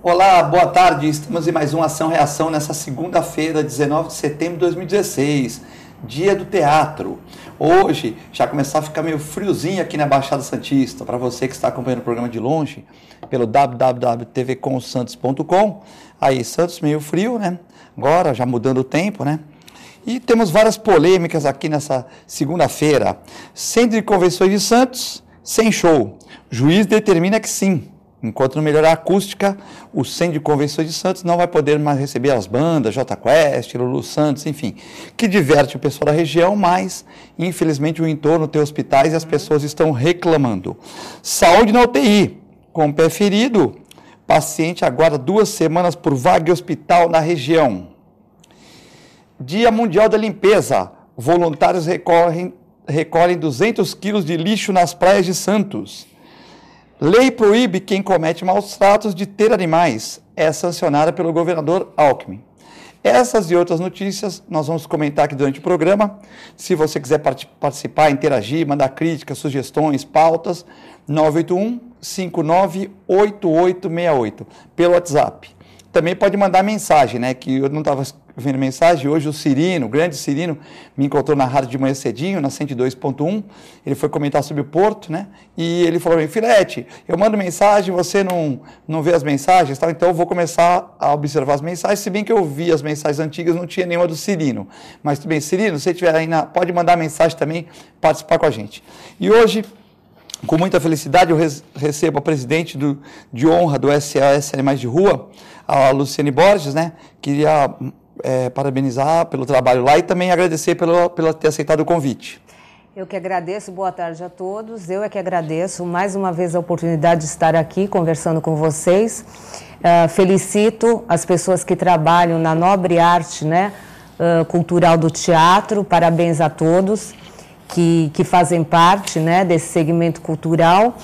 Olá, boa tarde. Estamos em mais uma Ação-Reação nessa segunda-feira, 19 de setembro de 2016, dia do teatro. Hoje já começou a ficar meio friozinho aqui na Baixada Santista. Para você que está acompanhando o programa de longe, pelo www.tvcomsantos.com. Aí, Santos meio frio, né? Agora, já mudando o tempo, né? E temos várias polêmicas aqui nessa segunda-feira. Centro de Convenções de Santos, sem show. Juiz determina que sim. Enquanto não melhorar a acústica, o Centro de Convenções de Santos não vai poder mais receber as bandas, Jota Quest, Lulu Santos, enfim, que diverte o pessoal da região, mas, infelizmente, o entorno tem hospitais e as pessoas estão reclamando. Saúde na UTI, com o pé ferido, paciente aguarda 2 semanas por vaga em hospital na região. Dia Mundial da Limpeza, voluntários recolhem 200 quilos de lixo nas praias de Santos. Lei proíbe quem comete maus tratos de ter animais. É sancionada pelo governador Alckmin. Essas e outras notícias nós vamos comentar aqui durante o programa. Se você quiser participar, interagir, mandar críticas, sugestões, pautas, 981-598868 pelo WhatsApp. Também pode mandar mensagem, né? Que eu não estava vendo mensagem. Hoje o Cirino, o grande Cirino, me encontrou na rádio de manhã cedinho, na 102.1. Ele foi comentar sobre o Porto, né? E ele falou para mim, Filete, eu mando mensagem, você não vê as mensagens, tá? Então eu vou começar a observar as mensagens, se bem que eu vi as mensagens antigas, não tinha nenhuma do Cirino. Mas tudo bem, Cirino, se você estiver aí, pode mandar mensagem também, participar com a gente. E hoje, com muita felicidade, eu recebo a presidente de honra do SOS Animais de Rua, a Luciane Borges, né? Queria parabenizar pelo trabalho lá e também agradecer pelo ter aceitado o convite. Eu que agradeço, boa tarde a todos. Eu é que agradeço mais uma vez a oportunidade de estar aqui conversando com vocês. Felicito as pessoas que trabalham na nobre arte, né, cultural do teatro. Parabéns a todos que fazem parte, né, desse segmento cultural.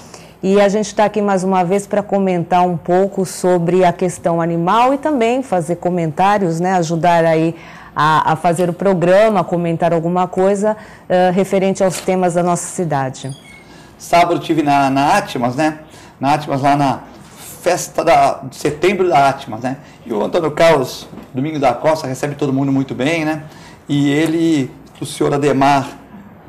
E a gente está aqui mais uma vez para comentar um pouco sobre a questão animal e também fazer comentários, né, ajudar aí a fazer o programa, comentar alguma coisa referente aos temas da nossa cidade. Sábado eu estive na Atmas, né? Na Atmas, lá na festa de setembro da Atmas, né? E o Antônio Carlos Domingos da Costa recebe todo mundo muito bem, né? E ele, o senhor Ademar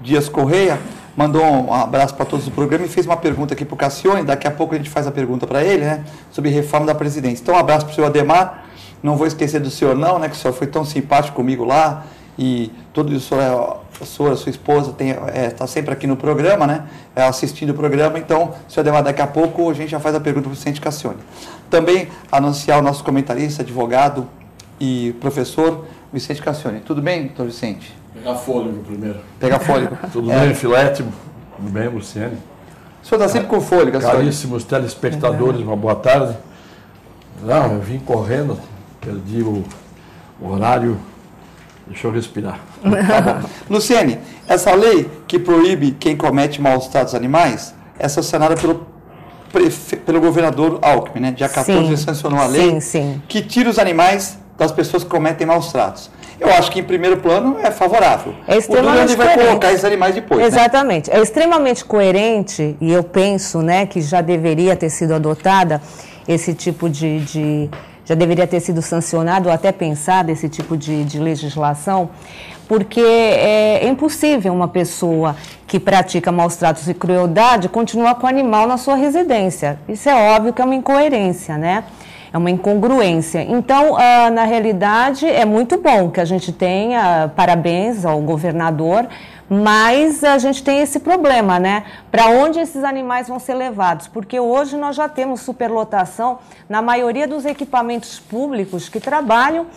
Dias Correia, mandou um abraço para todos do programa e fez uma pergunta aqui para o Cassione. Daqui a pouco a gente faz a pergunta para ele, né? Sobre reforma da presidência. Então, um abraço para o senhor Ademar. Não vou esquecer do senhor não, né? Que o senhor foi tão simpático comigo lá. E todo o senhor, a sua esposa está sempre aqui no programa, né? Assistindo o programa. Então, senhor Ademar, daqui a pouco a gente já faz a pergunta para o Vicente Cassione. Também anunciar o nosso comentarista, advogado e professor Vicente Cassione. Tudo bem, doutor Vicente? Pegar fôlego primeiro. Pegar fôlego. Tudo bem, Filete? Tudo bem, Luciane? O senhor está sempre com fôlego, Caríssimos telespectadores, uma boa tarde. Não, eu vim correndo, perdi o horário. Deixa eu respirar. Tá bom. Luciane, essa lei que proíbe quem comete maus tratos animais é sancionada pelo governador Alckmin, né? Dia 14 ele sancionou a lei que tira os animais das pessoas que cometem maus tratos. Eu acho que, em primeiro plano, é favorável. É extremamente vai colocar esses animais depois. Exatamente. Né? É extremamente coerente, e eu penso, né, que já deveria ter sido adotada esse tipo já deveria ter sido sancionado ou até pensado esse tipo de legislação, porque é impossível uma pessoa que pratica maus tratos e crueldade continuar com o animal na sua residência. Isso é óbvio que é uma incoerência, né? É uma incongruência. Então, na realidade, é muito bom que a gente tenha, parabéns ao governador, mas a gente tem esse problema, né? Para onde esses animais vão ser levados? Porque hoje nós já temos superlotação na maioria dos equipamentos públicos que trabalham,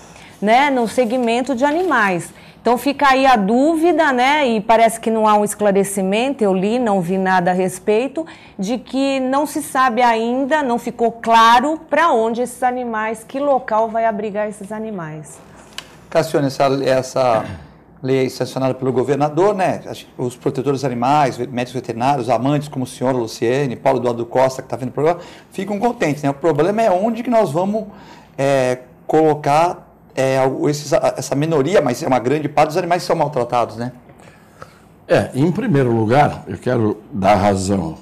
né, no segmento de animais. Então fica aí a dúvida, né, e parece que não há um esclarecimento, eu li, não vi nada a respeito, de que não se sabe ainda, não ficou claro para onde esses animais, que local vai abrigar esses animais. Cassione, essa lei sancionada pelo governador, né, os protetores animais, médicos veterinários, amantes como o senhor Luciane, Paulo Eduardo Costa, que está vendo o programa, ficam contentes, né? O problema é onde que nós vamos colocar essa minoria, mas é uma grande parte dos animais que são maltratados, né? Em primeiro lugar, eu quero dar razão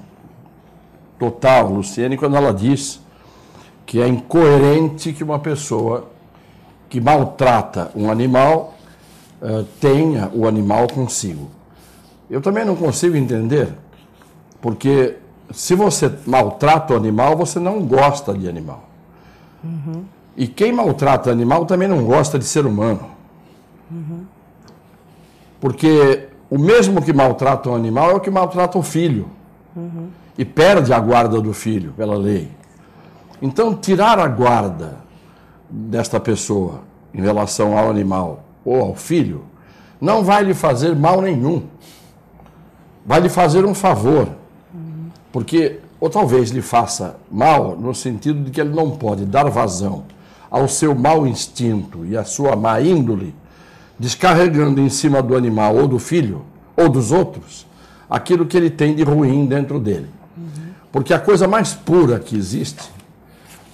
total, Luciane, quando ela diz que é incoerente que uma pessoa que maltrata um animal tenha o animal consigo. Eu também não consigo entender, porque se você maltrata o animal, você não gosta de animal. Uhum. E quem maltrata animal também não gosta de ser humano. Uhum. Porque o mesmo que maltrata o animal é o que maltrata o filho. Uhum. E perde a guarda do filho, pela lei. Então, tirar a guarda desta pessoa em relação ao animal ou ao filho não vai lhe fazer mal nenhum. Vai lhe fazer um favor. Uhum. Porque, ou talvez lhe faça mal no sentido de que ele não pode dar vazão ao seu mau instinto e à sua má índole, descarregando em cima do animal ou do filho ou dos outros aquilo que ele tem de ruim dentro dele. Uhum. Porque a coisa mais pura que existe,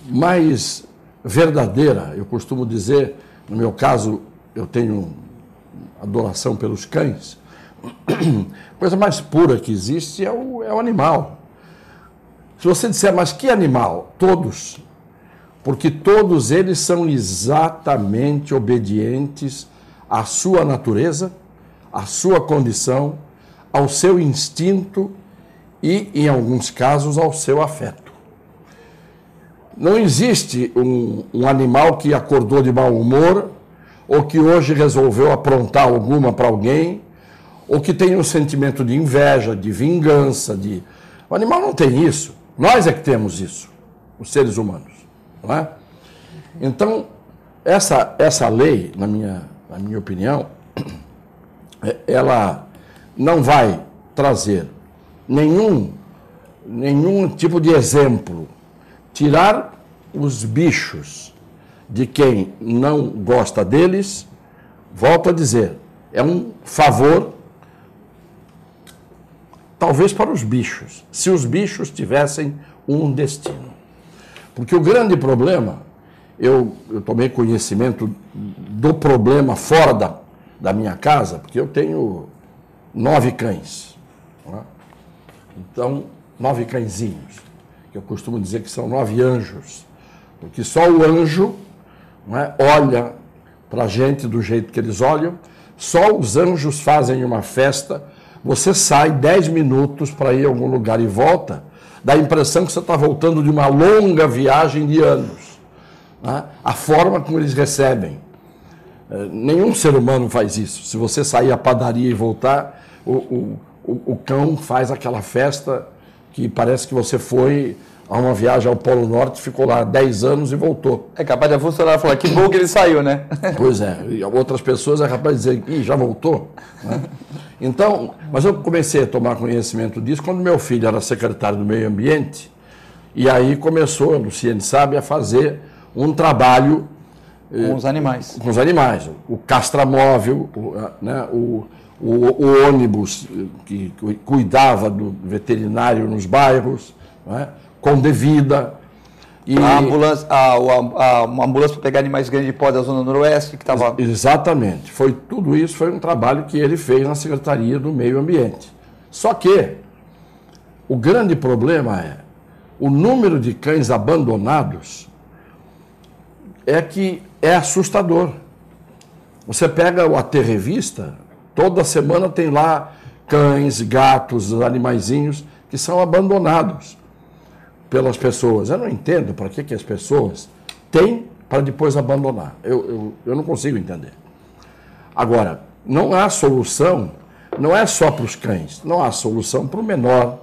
mais verdadeira, eu costumo dizer, no meu caso, eu tenho adoração pelos cães, a coisa mais pura que existe é o animal. Se você disser, mas que animal? Todos. Porque todos eles são exatamente obedientes à sua natureza, à sua condição, ao seu instinto e, em alguns casos, ao seu afeto. Não existe um animal que acordou de mau humor ou que hoje resolveu aprontar alguma para alguém ou que tem um sentimento de inveja, de vingança. O animal não tem isso. Nós é que temos isso, os seres humanos. Não é? Então, essa lei, na minha opinião, ela não vai trazer nenhum tipo de exemplo. Tirar os bichos de quem não gosta deles, volto a dizer, é um favor, talvez para os bichos, se os bichos tivessem um destino. Porque o grande problema, eu tomei conhecimento do problema fora da minha casa, porque eu tenho 9 cães. Não é? Então, 9 cãezinhos, que eu costumo dizer que são 9 anjos, porque só o anjo, não é, olha para a gente do jeito que eles olham, só os anjos fazem uma festa, você sai 10 minutos para ir a algum lugar e volta, dá a impressão que você está voltando de uma longa viagem de anos. Né? A forma como eles recebem. Nenhum ser humano faz isso. Se você sair à padaria e voltar, o cão faz aquela festa que parece que você foi a uma viagem ao Polo Norte, ficou lá 10 anos e voltou. É capaz de a funcionária falar, que bom que ele saiu, né? Pois é. E outras pessoas é capaz de dizer, ih, já voltou? Né? Então, mas eu comecei a tomar conhecimento disso quando meu filho era secretário do Meio Ambiente, e aí começou, a Luciene sabe, a fazer um trabalho com os animais. Com os animais. O castramóvel, o ônibus que cuidava do veterinário nos bairros, né, com devida. E uma ambulância para pegar animais grandes de pó da Zona Noroeste que estava... Exatamente. Tudo isso foi um trabalho que ele fez na Secretaria do Meio Ambiente. Só que o grande problema é o número de cães abandonados é que é assustador. Você pega o AT Revista, toda semana tem lá cães, gatos, animaizinhos que são abandonados pelas pessoas. Eu não entendo para que as pessoas têm para depois abandonar. Eu não consigo entender. Agora, não há solução, não é só para os cães, não há solução para o menor,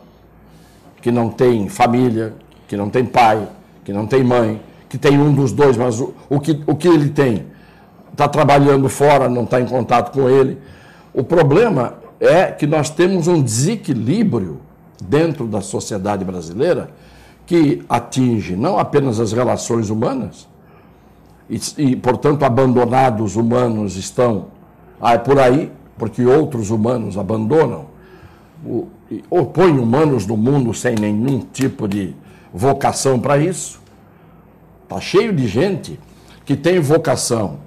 que não tem família, que não tem pai, que não tem mãe, que tem um dos dois, mas o que ele tem está trabalhando fora, não está em contato com ele. O problema é que nós temos um desequilíbrio dentro da sociedade brasileira que atinge não apenas as relações humanas, e portanto, abandonados humanos estão por aí, porque outros humanos abandonam, ou põem humanos no mundo sem nenhum tipo de vocação para isso. Está cheio de gente que tem vocação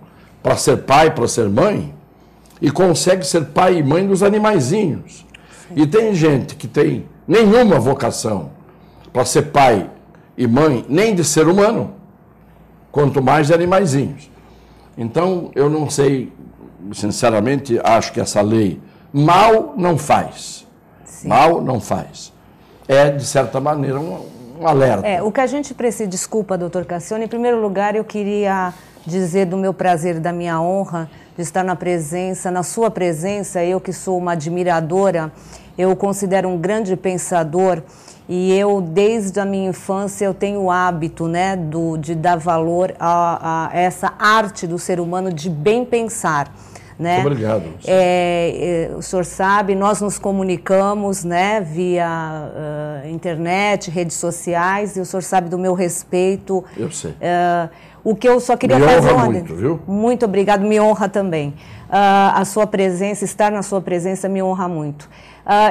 para ser pai, para ser mãe, e consegue ser pai e mãe dos animaizinhos. Sim. E tem gente que tem nenhuma vocação para ser pai e mãe, nem de ser humano, quanto mais animaizinhos. Então, eu não sei, sinceramente, acho que essa lei mal não faz. Sim. Mal não faz. É, de certa maneira, um alerta. O que a gente precisa, desculpa, doutor Cassione, em primeiro lugar, eu queria dizer do meu prazer e da minha honra de estar na sua presença, eu que sou uma admiradora, eu considero um grande pensador, e eu, desde a minha infância, eu tenho o hábito, né, de dar valor a essa arte do ser humano de bem pensar. Né? Muito obrigado. O senhor sabe, nós nos comunicamos, né, via internet, redes sociais, e o senhor sabe do meu respeito. Eu sei. O que eu só queria me fazer honra muito, viu? Muito obrigado, me honra também. A sua presença, estar na sua presença me honra muito.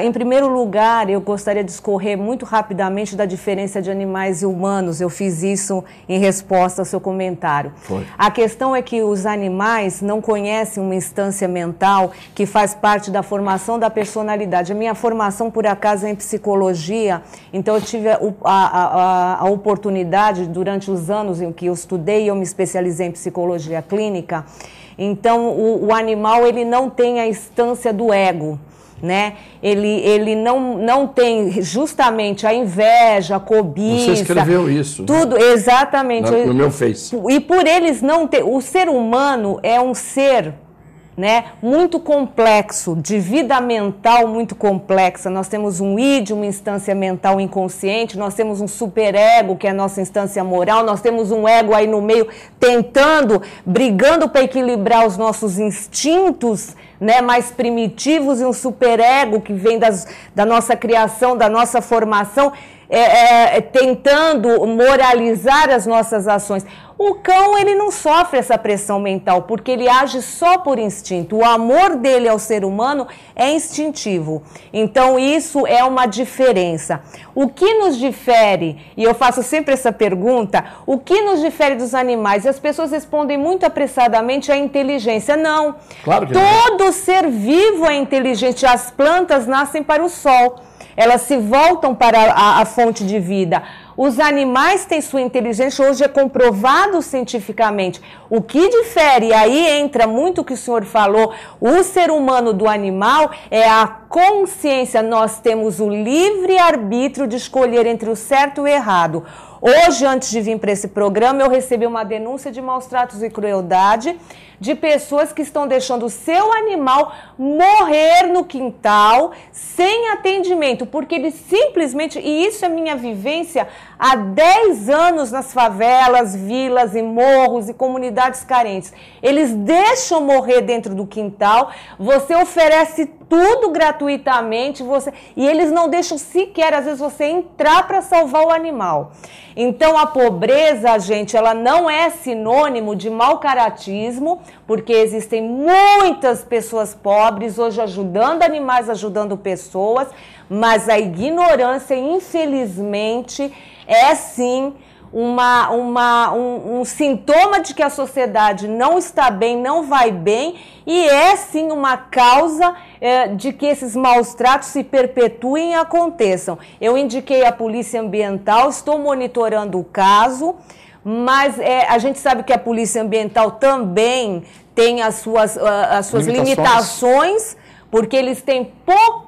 Em primeiro lugar, eu gostaria de discorrer muito rapidamente da diferença de animais e humanos. Eu fiz isso em resposta ao seu comentário. Foi. A questão é que os animais não conhecem uma instância mental que faz parte da formação da personalidade. A minha formação, por acaso, é em psicologia, então eu tive a oportunidade, durante os anos em que eu estudei, eu me especializei em psicologia clínica. Então, o animal, ele não tem a instância do ego, né? Ele não tem justamente a inveja, a cobiça. Você escreveu isso. Tudo, né? Exatamente. No meu Face. E por eles não ter... O ser humano é um ser, né, muito complexo, de vida mental muito complexa. Nós temos um id, uma instância mental inconsciente, nós temos um superego, que é a nossa instância moral, nós temos um ego aí no meio brigando para equilibrar os nossos instintos, né, mais primitivos, e um superego que vem da nossa criação, da nossa formação, tentando moralizar as nossas ações. O cão, ele não sofre essa pressão mental, porque ele age só por instinto. O amor dele ao ser humano é instintivo. Então, isso é uma diferença. O que nos difere, e eu faço sempre essa pergunta, o que nos difere dos animais? E as pessoas respondem muito apressadamente a inteligência. Não. Claro que Todo ser vivo é inteligente. As plantas nascem para o sol. Elas se voltam para a fonte de vida. Os animais têm sua inteligência, hoje é comprovado cientificamente. O que difere, e aí entra muito o que o senhor falou, o ser humano do animal é a consciência. Nós temos o livre-arbítrio de escolher entre o certo e o errado. Hoje, antes de vir para esse programa, eu recebi uma denúncia de maus tratos e crueldade de pessoas que estão deixando o seu animal morrer no quintal sem atendimento, porque eles simplesmente, e isso é minha vivência há 10 anos nas favelas, vilas e morros e comunidades carentes, eles deixam morrer dentro do quintal, você oferece tudo gratuitamente, e eles não deixam sequer, às vezes, você entrar para salvar o animal. Então, a pobreza, gente, ela não é sinônimo de mau caratismo, porque existem muitas pessoas pobres hoje ajudando animais, ajudando pessoas, mas a ignorância, infelizmente, é sim um sintoma de que a sociedade não está bem, não vai bem, e é sim uma causa de que esses maus tratos se perpetuem e aconteçam. Eu indiquei a Polícia Ambiental, estou monitorando o caso, mas a gente sabe que a Polícia Ambiental também tem as suas limitações, porque eles têm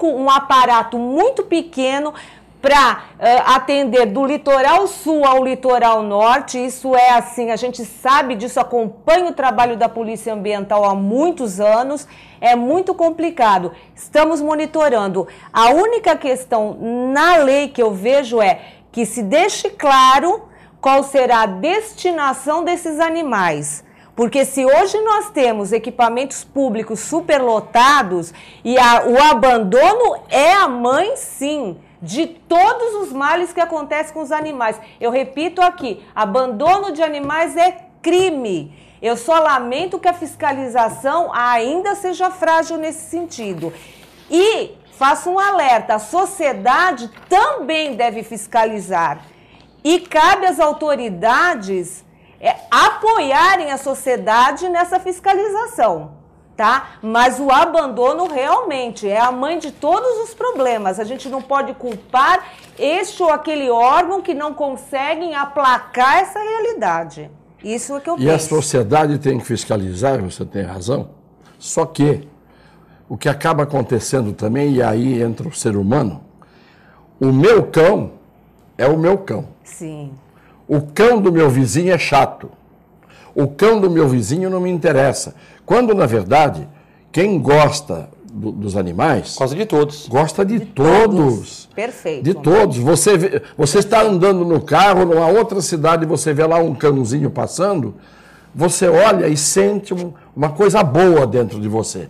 um aparato muito pequeno para atender do litoral sul ao litoral norte. Isso é assim, a gente sabe disso, acompanha o trabalho da Polícia Ambiental há muitos anos, é muito complicado. Estamos monitorando. A única questão na lei que eu vejo é que se deixe claro qual será a destinação desses animais. Porque se hoje nós temos equipamentos públicos superlotados e o abandono é a mãe, sim, de todos os males que acontecem com os animais. Eu repito aqui, abandono de animais é crime. Eu só lamento que a fiscalização ainda seja frágil nesse sentido. E faço um alerta, a sociedade também deve fiscalizar. E cabe às autoridades apoiarem a sociedade nessa fiscalização. Tá? Mas o abandono realmente é a mãe de todos os problemas. A gente não pode culpar este ou aquele órgão que não conseguem aplacar essa realidade. Isso é que eu penso. E a sociedade tem que fiscalizar, você tem razão. Só que o que acaba acontecendo também, e aí entra o ser humano, o meu cão é o meu cão. Sim. O cão do meu vizinho é chato. O cão do meu vizinho não me interessa. Quando, na verdade, quem gosta dos animais... Gosta de todos. Gosta de todos. Perfeito. De todos. Você está andando no carro, numa outra cidade, você vê lá um cãozinho passando, você olha e sente uma coisa boa dentro de você.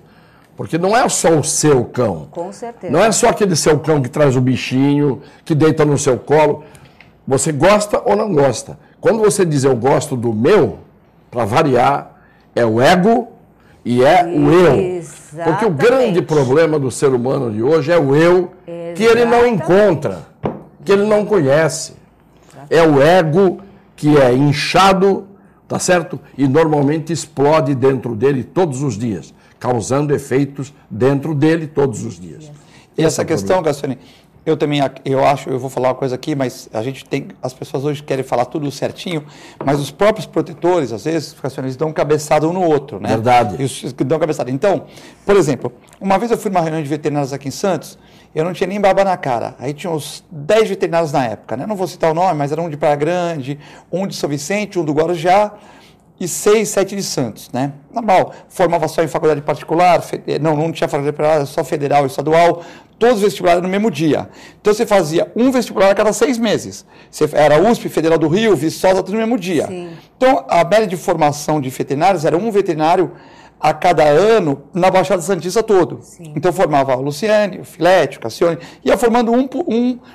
Porque não é só o seu cão. Com certeza. Não é só aquele seu cão que traz o bichinho, que deita no seu colo. Você gosta ou não gosta. Quando você diz eu gosto do meu, para variar, é o ego e é o eu. Exatamente. Porque o grande problema do ser humano de hoje é o eu, que ele não encontra, que ele não conhece. É o ego que é inchado, tá certo? E normalmente explode dentro dele todos os dias, causando efeitos dentro dele todos os dias. E essa questão, Cassione, eu vou falar uma coisa aqui, mas as pessoas hoje querem falar tudo certinho, mas os próprios protetores, às vezes, eles dão cabeçada um no outro, né? Verdade. Eles dão cabeçada. Então, por exemplo, uma vez eu fui numa reunião de veterinários aqui em Santos, eu não tinha nem barba na cara. Aí tinha uns 10 veterinários na época, né? Não vou citar o nome, mas era um de Praia Grande, um de São Vicente, um do Guarujá, e 6, 7 de Santos, né? Normal, formava só em faculdade particular, não tinha faculdade particular, só federal e estadual, todos os vestibulares no mesmo dia. Então você fazia um vestibular a cada 6 meses. Era USP, Federal do Rio, Viçosa, tudo no mesmo dia. Sim. Então a média de formação de veterinários era um veterinário a cada ano na Baixada Santista todo. Sim. Então formava o Luciane, o Filete, o Cassione, ia formando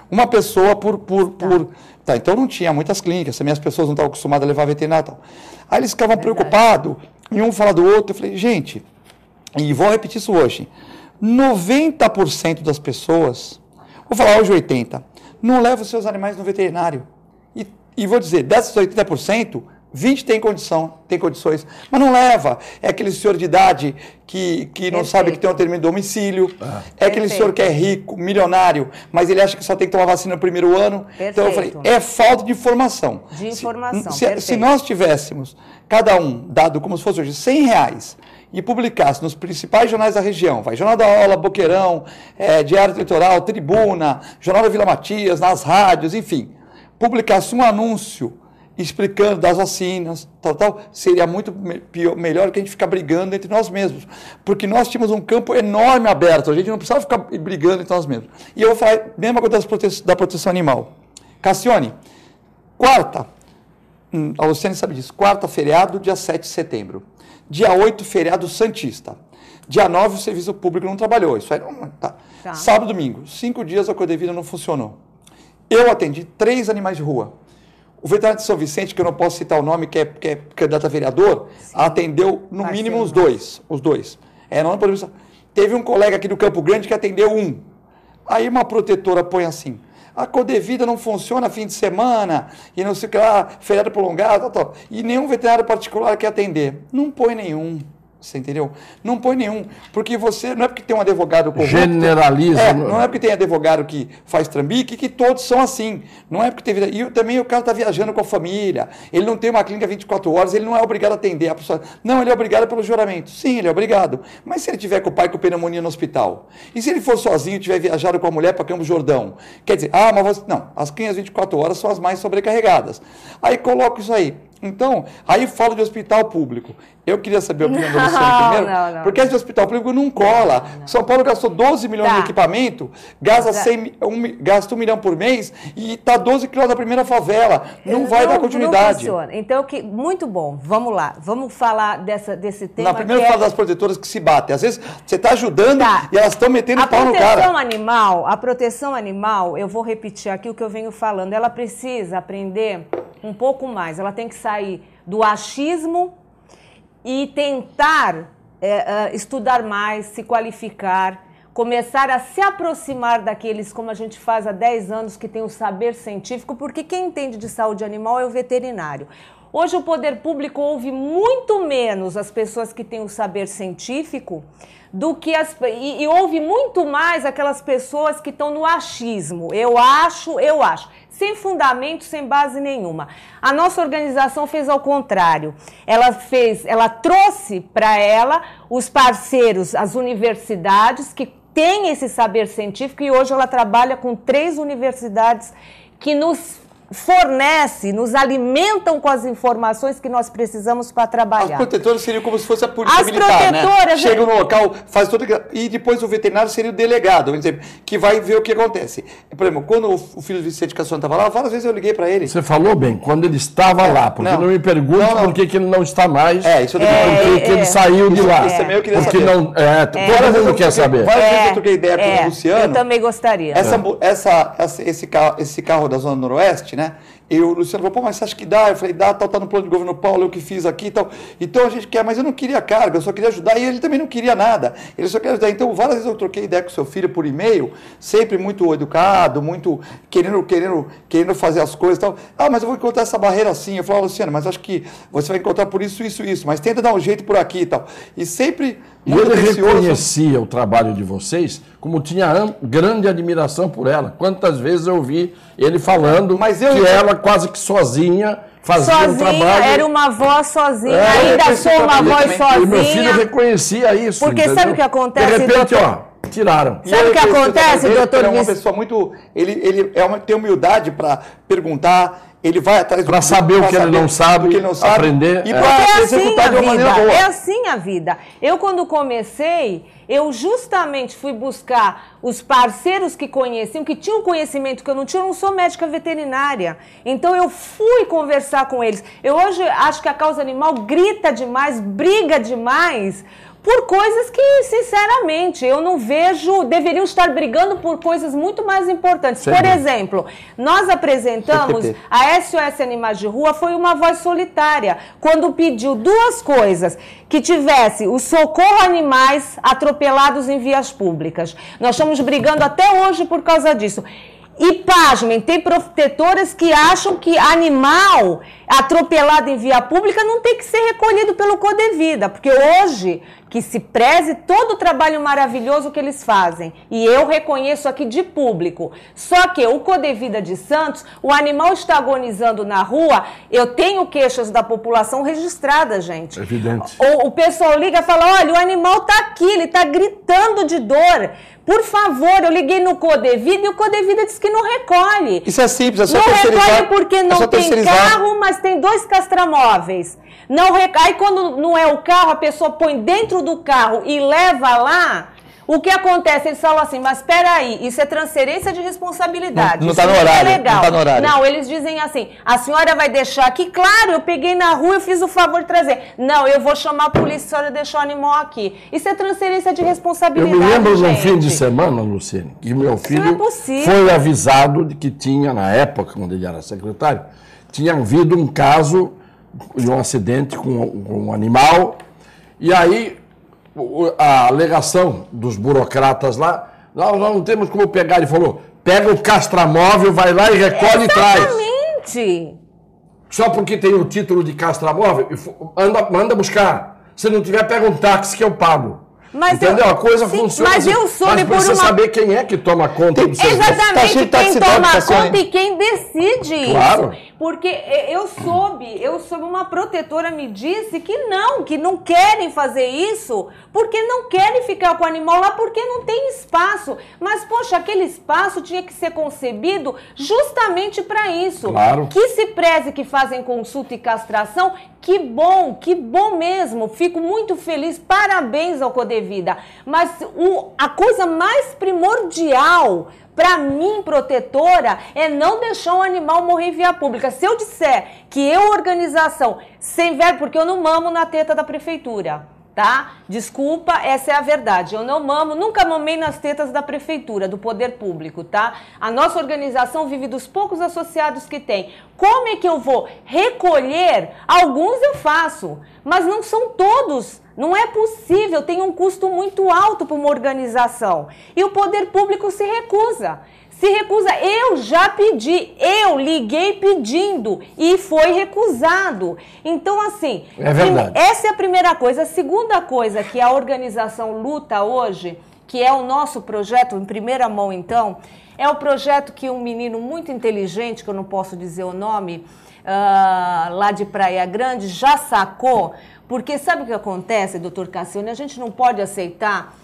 uma pessoa por... Tá, então não tinha muitas clínicas, também as pessoas não estavam acostumadas a levar veterinário e tal. Aí eles ficavam preocupados, e um fala do outro, eu falei, gente, e vou repetir isso hoje, 90% das pessoas, vou falar hoje 80%, não levam os seus animais no veterinário. E vou dizer, dessas 80%, 20 tem condições, mas não leva. É aquele senhor de idade que não sabe que tem um termo de domicílio, é aquele senhor que é rico, milionário, mas ele acha que só tem que tomar vacina no primeiro ano. Perfeito. Então eu falei, é falta de informação. Se nós tivéssemos, cada um, dado como se fosse hoje, R$100, e publicasse nos principais jornais da região, Jornal da Aula, Boqueirão, Diário do Litoral, Tribuna, Jornal da Vila Matias, nas rádios, enfim, publicasse um anúncio explicando das vacinas, seria muito melhor que a gente ficar brigando entre nós mesmos. Porque nós tínhamos um campo enorme aberto, a gente não precisava ficar brigando entre nós mesmos. E eu vou falar a mesma coisa da proteção animal. Cassione, quarta, a Luciane sabe disso, quarta feriado, dia 7 de setembro. Dia 8, feriado santista. Dia 9, o serviço público não trabalhou. Isso aí não... Tá. Sábado, domingo, 5 dias a Codevida não funcionou. Eu atendi 3 animais de rua. O veterinário de São Vicente, que eu não posso citar o nome, que é candidato a vereador, atendeu no mínimo os dois. Não podemos... Teve um colega aqui do Campo Grande que atendeu 1. Aí uma protetora põe assim, a Codevida não funciona fim de semana, e não sei o que lá, feriado prolongado, e nenhum veterinário particular quer atender. Não põe nenhum. Você entendeu? Não põe nenhum, porque não é porque tem um advogado corrupto... Generaliza. Não é porque tem advogado que faz trambique que todos são assim. Não é porque teve... E também o cara está viajando com a família, ele não tem uma clínica 24 horas, ele não é obrigado a atender a pessoa. Não, ele é obrigado pelo juramento. Sim, ele é obrigado. Mas se ele tiver com o pai com pneumonia no hospital? E se ele for sozinho e tiver viajado com a mulher para Campos Jordão? Quer dizer, não, as clínicas 24 horas são as mais sobrecarregadas. Aí coloco isso aí. Então, aí falo de hospital público. Eu queria saber a opinião da Luciane primeiro, porque esse hospital público não cola. São Paulo gastou 12 milhões de equipamento, gasta 1 milhão por mês e está 12 quilômetros da primeira favela. Não vai dar continuidade. Não funciona. Então, muito bom. Vamos lá. Vamos falar desse tema. Primeiro fala das protetoras que se batem. Às vezes você está ajudando e elas estão metendo pau no cara. A proteção animal, eu vou repetir aqui o que eu venho falando. Ela precisa aprender um pouco mais. Ela tem que sair do achismo e tentar estudar mais, se qualificar, começar a se aproximar daqueles, como a gente faz há 10 anos, que tem o saber científico, porque quem entende de saúde animal é o veterinário. Hoje o poder público ouve muito menos as pessoas que têm o saber científico do que e ouve muito mais aquelas pessoas que estão no achismo. Eu acho. sem fundamento, sem base nenhuma. A nossa organização fez ao contrário. Ela trouxe para ela os parceiros, as universidades que têm esse saber científico, e hoje ela trabalha com 3 universidades que nos nos alimentam com as informações que nós precisamos para trabalhar. As protetoras seriam como se fosse a polícia militar, né? Chega no local, faz tudo, e depois o veterinário seria o delegado, vamos dizer, que vai ver o que acontece. Por exemplo, quando o filho do Vicente Cassone estava lá, várias vezes eu liguei para ele. Você falou bem, quando ele estava lá, porque não me pergunte por que ele não está mais, isso eu porque ele saiu de lá. Isso também eu queria porque saber. Todo mundo quer saber. Várias vezes eu troquei ideia com o Luciano. Eu também gostaria. Esse carro da Zona Noroeste, né? E o Luciano falou, pô, mas você acha que dá? Eu falei, dá, tá no plano de governo Paulo, eu que fiz aqui e tal. Então a gente quer, mas eu não queria carga, eu só queria ajudar. E ele também não queria nada, ele só queria ajudar. Então várias vezes eu troquei ideia com seu filho por e-mail, sempre muito educado, muito querendo fazer as coisas e tal. Ah, mas eu vou encontrar essa barreira assim. Eu falei, Luciano, mas acho que você vai encontrar por isso, mas tenta dar um jeito por aqui e tal. E sempre... E ele reconhecia o trabalho de vocês, como tinha grande admiração por ela. Quantas vezes eu vi ele falando que ela quase que sozinha fazia um trabalho... Era uma voz sozinha, ainda sou uma voz sozinha. E meu filho reconhecia isso, porque entendeu? Sabe o que acontece, de repente, doutor? Tiraram. Sabe o que acontece, doutor? Ele é uma pessoa muito... Ele tem humildade para perguntar... Ele vai atrás do para saber o que ele não sabe, aprender. E para executar de uma maneira boa. É assim a vida. Eu, quando comecei, eu justamente fui buscar os parceiros que conheciam, que tinham conhecimento que eu não tinha. Eu não sou médica veterinária. Então, eu fui conversar com eles. Eu hoje acho que a causa animal grita demais, briga demais, por coisas que, sinceramente, eu não vejo, deveriam estar brigando por coisas muito mais importantes. Por exemplo, nós apresentamos a SOS Animais de Rua, foi uma voz solitária, quando pediu 2 coisas, que tivesse o socorro a animais atropelados em vias públicas. Nós estamos brigando até hoje por causa disso. E, pasmem, tem protetoras que acham que animal atropelado em via pública não tem que ser recolhido pelo Codevida, porque hoje, que se preze todo o trabalho maravilhoso que eles fazem, e eu reconheço aqui de público, só que o Codevida de Santos, o animal está agonizando na rua, eu tenho queixas da população registradas, gente. Evidente. O pessoal liga e fala, olha, o animal está aqui, ele está gritando de dor. Por favor, eu liguei no Codevida e o Codevida disse que não recolhe. Isso é simples, é só terceirizar. Não recolhe porque não tem carro, mas tem 2 castramóveis. Aí quando não é o carro, a pessoa põe dentro do carro e leva lá. O que acontece? Eles falam assim, mas espera aí, isso é transferência de responsabilidade. Não está no horário. É legal. Não está no horário. Não, eles dizem assim, a senhora vai deixar aqui? Claro, eu peguei na rua e fiz o favor de trazer. Não, eu vou chamar a polícia, a senhora deixou o animal aqui. Isso é transferência de responsabilidade, Eu me lembro de um fim de semana, Luciene, que meu filho possível. foi avisado de que tinha, na época, quando ele era secretário, tinha havido um caso de um acidente com um animal, e aí a alegação dos burocratas lá, nós não temos como pegar. Ele falou, pega o castramóvel, vai lá e recolhe e traz. Exatamente. Só porque tem o título de castramóvel, manda buscar. Se não tiver, pega um táxi que eu pago. Mas entendeu? A coisa funciona. Mas eu soube por precisa saber quem é que toma conta do seu... Exatamente, quem toma conta e quem decide claro. Isso. Porque eu soube, uma protetora me disse que não querem fazer isso, porque não querem ficar com o animal lá, porque não tem espaço. Mas, poxa, aquele espaço tinha que ser concebido justamente para isso. Claro. Que se preze que fazem consulta e castração, que bom mesmo. Fico muito feliz, parabéns ao Codevida. Mas a coisa mais primordial para mim, protetora, é não deixar um animal morrer em via pública. Se eu disser que eu, organização, sem verbo, porque eu não mamo na teta da prefeitura, tá? Desculpa, essa é a verdade. Eu não mamo, nunca mamei nas tetas da prefeitura, do poder público, tá? A nossa organização vive dos poucos associados que tem. Como é que eu vou recolher? Alguns eu faço, mas não são todos. Não é possível, tem um custo muito alto para uma organização. E o poder público se recusa. Eu já pedi, eu liguei pedindo e foi recusado. Então, assim, é verdade. Essa é a primeira coisa. A segunda coisa que a organização luta hoje, que é o nosso projeto em primeira mão, então, É o projeto que um menino muito inteligente, que eu não posso dizer o nome, lá de Praia Grande, já sacou, porque sabe o que acontece, doutor Cassione? A gente não pode aceitar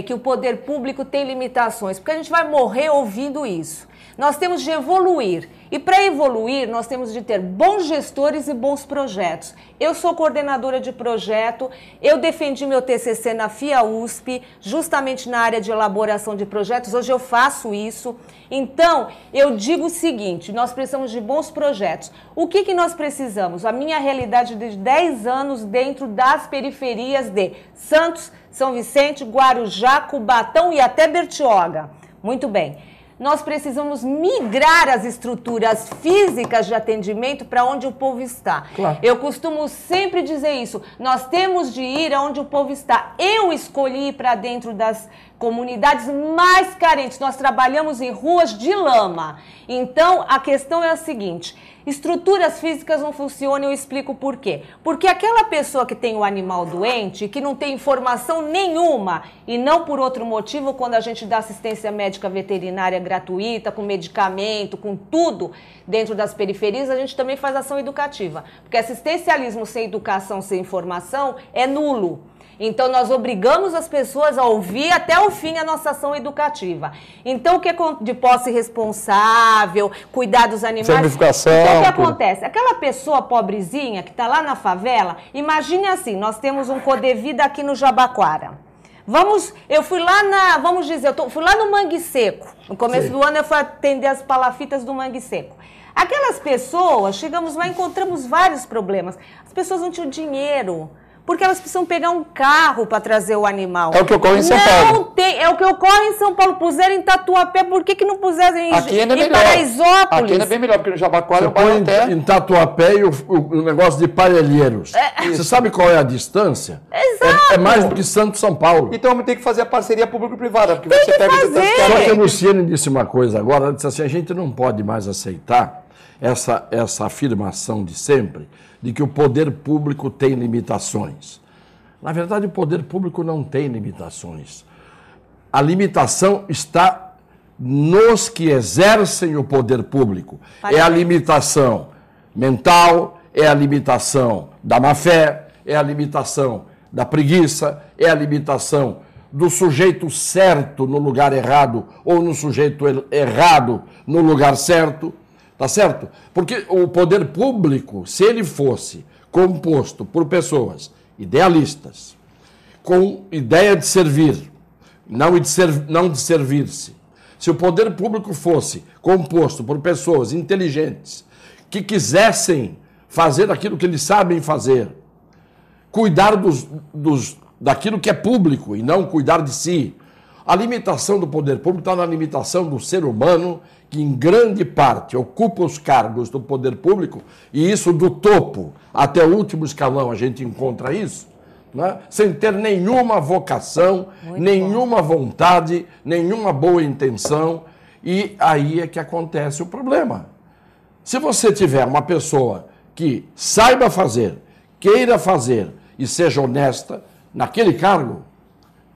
que o poder público tem limitações, porque a gente vai morrer ouvindo isso. Nós temos de evoluir, e para evoluir nós temos de ter bons gestores e bons projetos. Eu sou coordenadora de projeto, eu defendi meu TCC na FIA-USP, justamente na área de elaboração de projetos, hoje eu faço isso. Então, eu digo o seguinte, nós precisamos de bons projetos. O que nós precisamos? A minha realidade de 10 anos dentro das periferias de Santos, São Vicente, Guarujá, Cubatão e até Bertioga. Muito bem. Nós precisamos migrar as estruturas físicas de atendimento para onde o povo está. Claro. Eu costumo sempre dizer isso. Nós temos de ir aonde o povo está. Eu escolhi ir para dentro das comunidades mais carentes. Nós trabalhamos em ruas de lama. Então, a questão é a seguinte... Estruturas físicas não funcionam, eu explico por quê. Porque aquela pessoa que tem o animal doente, que não tem informação nenhuma, e não por outro motivo, quando a gente dá assistência médica veterinária gratuita, com medicamento, com tudo, dentro das periferias, a gente também faz ação educativa. Porque assistencialismo sem educação, sem informação, é nulo. Então, nós obrigamos as pessoas a ouvir até o fim a nossa ação educativa. Então, o que é de posse responsável, cuidar dos animais... Certificação... Então, o que acontece? Aquela pessoa pobrezinha que está lá na favela, imagine assim, nós temos um Codevida aqui no Jabaquara. Eu fui lá fui lá no Mangue Seco. No começo do ano eu fui atender as palafitas do Mangue Seco. Aquelas pessoas, chegamos lá e encontramos vários problemas. As pessoas não tinham dinheiro... Porque elas precisam pegar um carro para trazer o animal. É o que ocorre em São Paulo. É o que ocorre em São Paulo. Puseram em Tatuapé, por que não puseram em Paraisópolis? Aqui ainda é bem melhor, porque no Jabaquara... Você põe em Tatuapé e o negócio de Parelheiros. Você sabe qual é a distância? Exato. É mais do que Santos, São Paulo. Então vamos ter que fazer a parceria público-privada, porque você pega... Só que a Luciane disse uma coisa agora, ela disse assim, a gente não pode mais aceitar essa afirmação de sempre, de que o poder público tem limitações. Na verdade, o poder público não tem limitações. A limitação está nos que exercem o poder público. É a limitação mental, é a limitação da má-fé, é a limitação da preguiça, é a limitação do sujeito certo no lugar errado ou no sujeito errado no lugar certo. Tá certo? Porque o poder público, se ele fosse composto por pessoas idealistas, com ideia de servir, não de servir-se, se o poder público fosse composto por pessoas inteligentes, que quisessem fazer aquilo que eles sabem fazer, cuidar daquilo que é público e não cuidar de si, a limitação do poder público está na limitação do ser humano, que em grande parte ocupa os cargos do poder público, e isso do topo até o último escalão a gente encontra isso, né? Sem ter nenhuma vocação, nenhuma vontade, nenhuma boa intenção, e aí é que acontece o problema. Se você tiver uma pessoa que saiba fazer, queira fazer e seja honesta naquele cargo,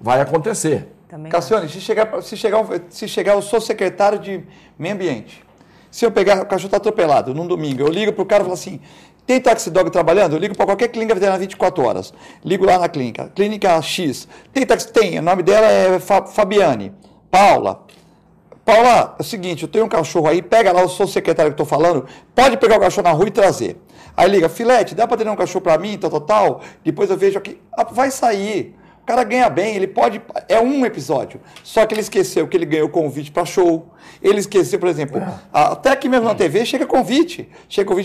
vai acontecer. Cassione, se chegar eu sou secretário de Meio Ambiente. Se eu pegar, o cachorro está atropelado num domingo, eu ligo para o cara e falo assim, tem Taxi Dog trabalhando? Eu ligo para qualquer clínica veterinária 24 horas. Ligo lá na clínica X. Tem táxi? Tem, o nome dela é Fabiane. Paula, é o seguinte, eu tenho um cachorro aí, pega lá, eu sou o secretário que estou falando, pode pegar o cachorro na rua e trazer. Aí liga, Filete, dá para ter um cachorro para mim, tal, depois eu vejo aqui, vai sair. O cara ganha bem, ele pode... É um episódio. Só que ele esqueceu que ele ganhou convite para show. Ele esqueceu, por exemplo, até aqui mesmo na TV chega convite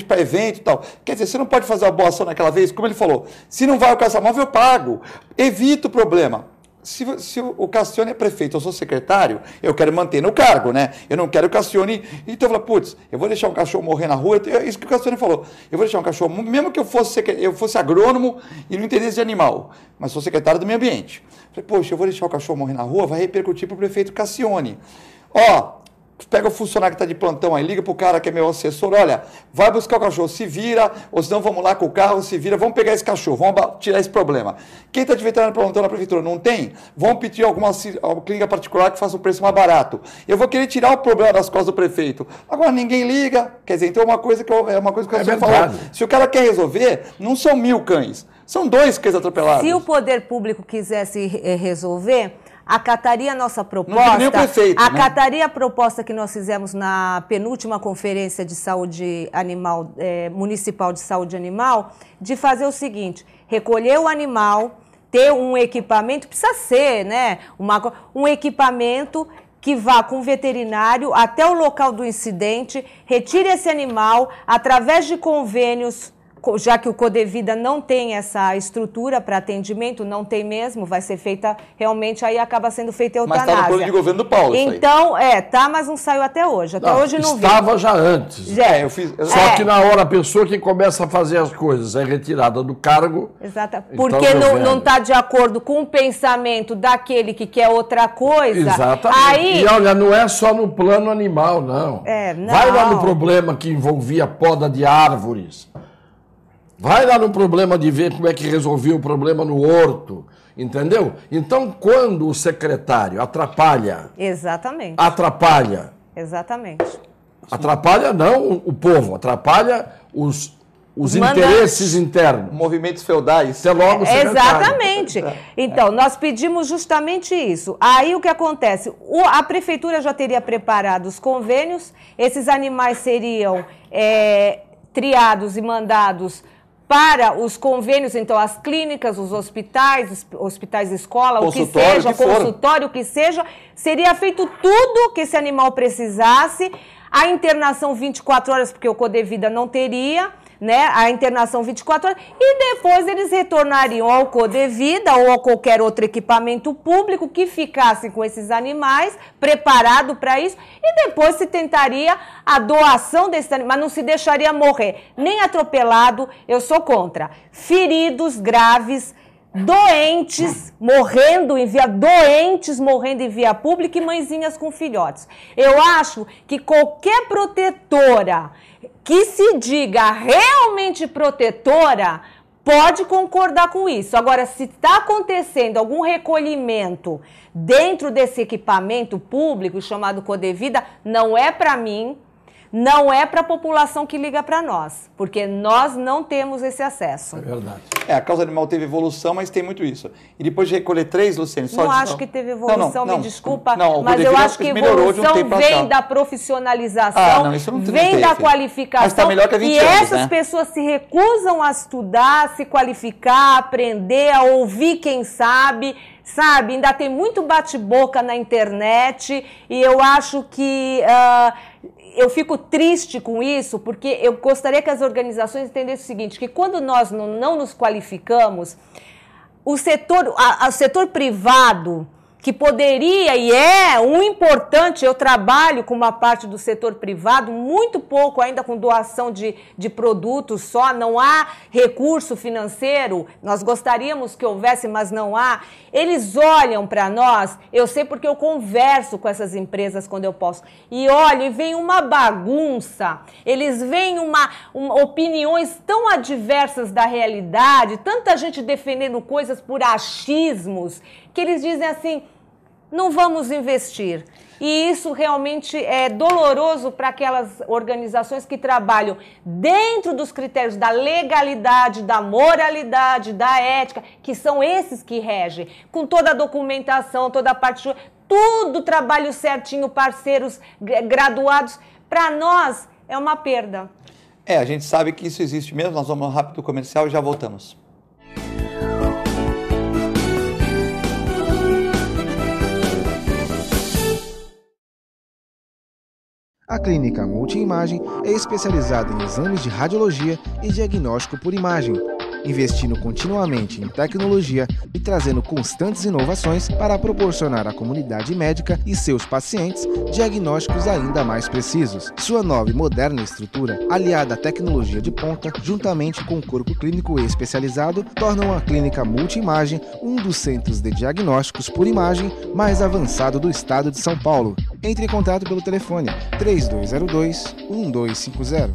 para evento e tal. Quer dizer, você não pode fazer uma boa ação naquela vez, como ele falou. Se não vai o caça-móvel, eu pago. Evita o problema. Se o Cassione é prefeito, eu sou secretário, eu quero manter no cargo, né? Eu não quero o Cassione... Então eu falo, putz, eu vou deixar um cachorro morrer na rua, é isso que o Cassione falou. Eu vou deixar um cachorro, mesmo que eu fosse agrônomo e não entendesse de animal, mas sou secretário do meio ambiente. Eu falei, poxa, eu vou deixar o cachorro morrer na rua, vai repercutir para o prefeito Cassione. Ó, pega o funcionário que está de plantão aí, liga para o cara que é meu assessor, olha, vai buscar o cachorro, se vira, ou senão vamos lá com o carro, se vira, vamos pegar esse cachorro, vamos tirar esse problema. Quem está de veterinário plantão na prefeitura não tem? Vamos pedir alguma clínica particular que faça o preço mais barato. Eu vou querer tirar o problema das costas do prefeito. Agora ninguém liga, quer dizer, então é uma coisa que você falou. Se o cara quer resolver, não são 1000 cães, são 2 cães atropelados. Se o poder público quisesse resolver, acataria a nossa proposta, não nem o prefeito, acataria a proposta que nós fizemos na penúltima conferência de saúde animal, municipal de saúde animal, de fazer o seguinte, recolher o animal, ter um equipamento, precisa ser, né, um equipamento que vá com o veterinário até o local do incidente, retire esse animal, através de convênios, já que o Codevida não tem essa estrutura para atendimento, não tem mesmo, vai ser feita realmente, aí acaba sendo feita eutanásia. Mas está no plano de governo do Paulo, então, tá, mas não saiu até hoje. Até hoje não vi. Estava já antes. Eu fiz. Só que na hora a pessoa que começa a fazer as coisas é retirada do cargo. Exato. Porque não está de acordo com o pensamento daquele que quer outra coisa. Exatamente. Aí... E olha, não é só no plano animal, não. Não. Vai lá no problema que envolvia poda de árvores. Vai lá no problema de ver como é que resolvia o problema no horto, entendeu? Então, quando o secretário atrapalha... Exatamente. Atrapalha. Exatamente. Atrapalha não o povo, atrapalha os interesses internos. Movimentos feudais. Você logo Exatamente. Então, nós pedimos justamente isso. Aí o que acontece? A prefeitura já teria preparado os convênios, esses animais seriam triados e mandados para os convênios, então as clínicas, os hospitais escola, o que seja, consultório, o que seja, seria feito tudo que esse animal precisasse, a internação 24 horas, porque o Codevida não teria, né, a internação 24 horas, e depois eles retornariam ao Codevida ou a qualquer outro equipamento público que ficasse com esses animais, preparado para isso, e depois se tentaria a doação desses animais, mas não se deixaria morrer, nem atropelado, eu sou contra, feridos graves, doentes morrendo em via pública e mãezinhas com filhotes. Eu acho que qualquer protetora que se diga realmente protetora pode concordar com isso. Agora, se está acontecendo algum recolhimento dentro desse equipamento público chamado Codevida, não é para mim, não é para a população que liga para nós, porque nós não temos esse acesso. É verdade. A causa animal teve evolução, mas tem muito isso. E depois de recolher 3, Luciane... Não acho que teve evolução, me desculpa, mas eu acho que evolução vem da profissionalização, vem da qualificação, mas tá melhor que há 20 e anos, essas pessoas se recusam a estudar, a se qualificar, a aprender, a ouvir quem sabe, ainda tem muito bate-boca na internet, e eu acho que... eu fico triste com isso, porque eu gostaria que as organizações entendessem o seguinte, que quando nós não nos qualificamos, o setor privado, que poderia e é um importante, eu trabalho com uma parte do setor privado, muito pouco ainda com doação de produtos só, não há recurso financeiro, nós gostaríamos que houvesse, mas não há. Eles olham para nós, eu sei porque eu converso com essas empresas quando eu posso, e olho e vem uma bagunça, eles veem opiniões tão adversas da realidade, tanta gente defendendo coisas por achismos, que eles dizem assim, não vamos investir. E isso realmente é doloroso para aquelas organizações que trabalham dentro dos critérios da legalidade, da moralidade, da ética, que são esses que regem, com toda a documentação, toda a parte, tudo trabalho certinho, parceiros graduados. Para nós é uma perda. A gente sabe que isso existe mesmo, nós vamos rápido comercial e já voltamos. A Clínica Multiimagem é especializada em exames de radiologia e diagnóstico por imagem, investindo continuamente em tecnologia e trazendo constantes inovações para proporcionar à comunidade médica e seus pacientes diagnósticos ainda mais precisos. Sua nova e moderna estrutura, aliada à tecnologia de ponta, juntamente com o corpo clínico especializado, tornam a Clínica Multiimagem um dos centros de diagnósticos por imagem mais avançado do estado de São Paulo. Entre em contato pelo telefone 3202-1250.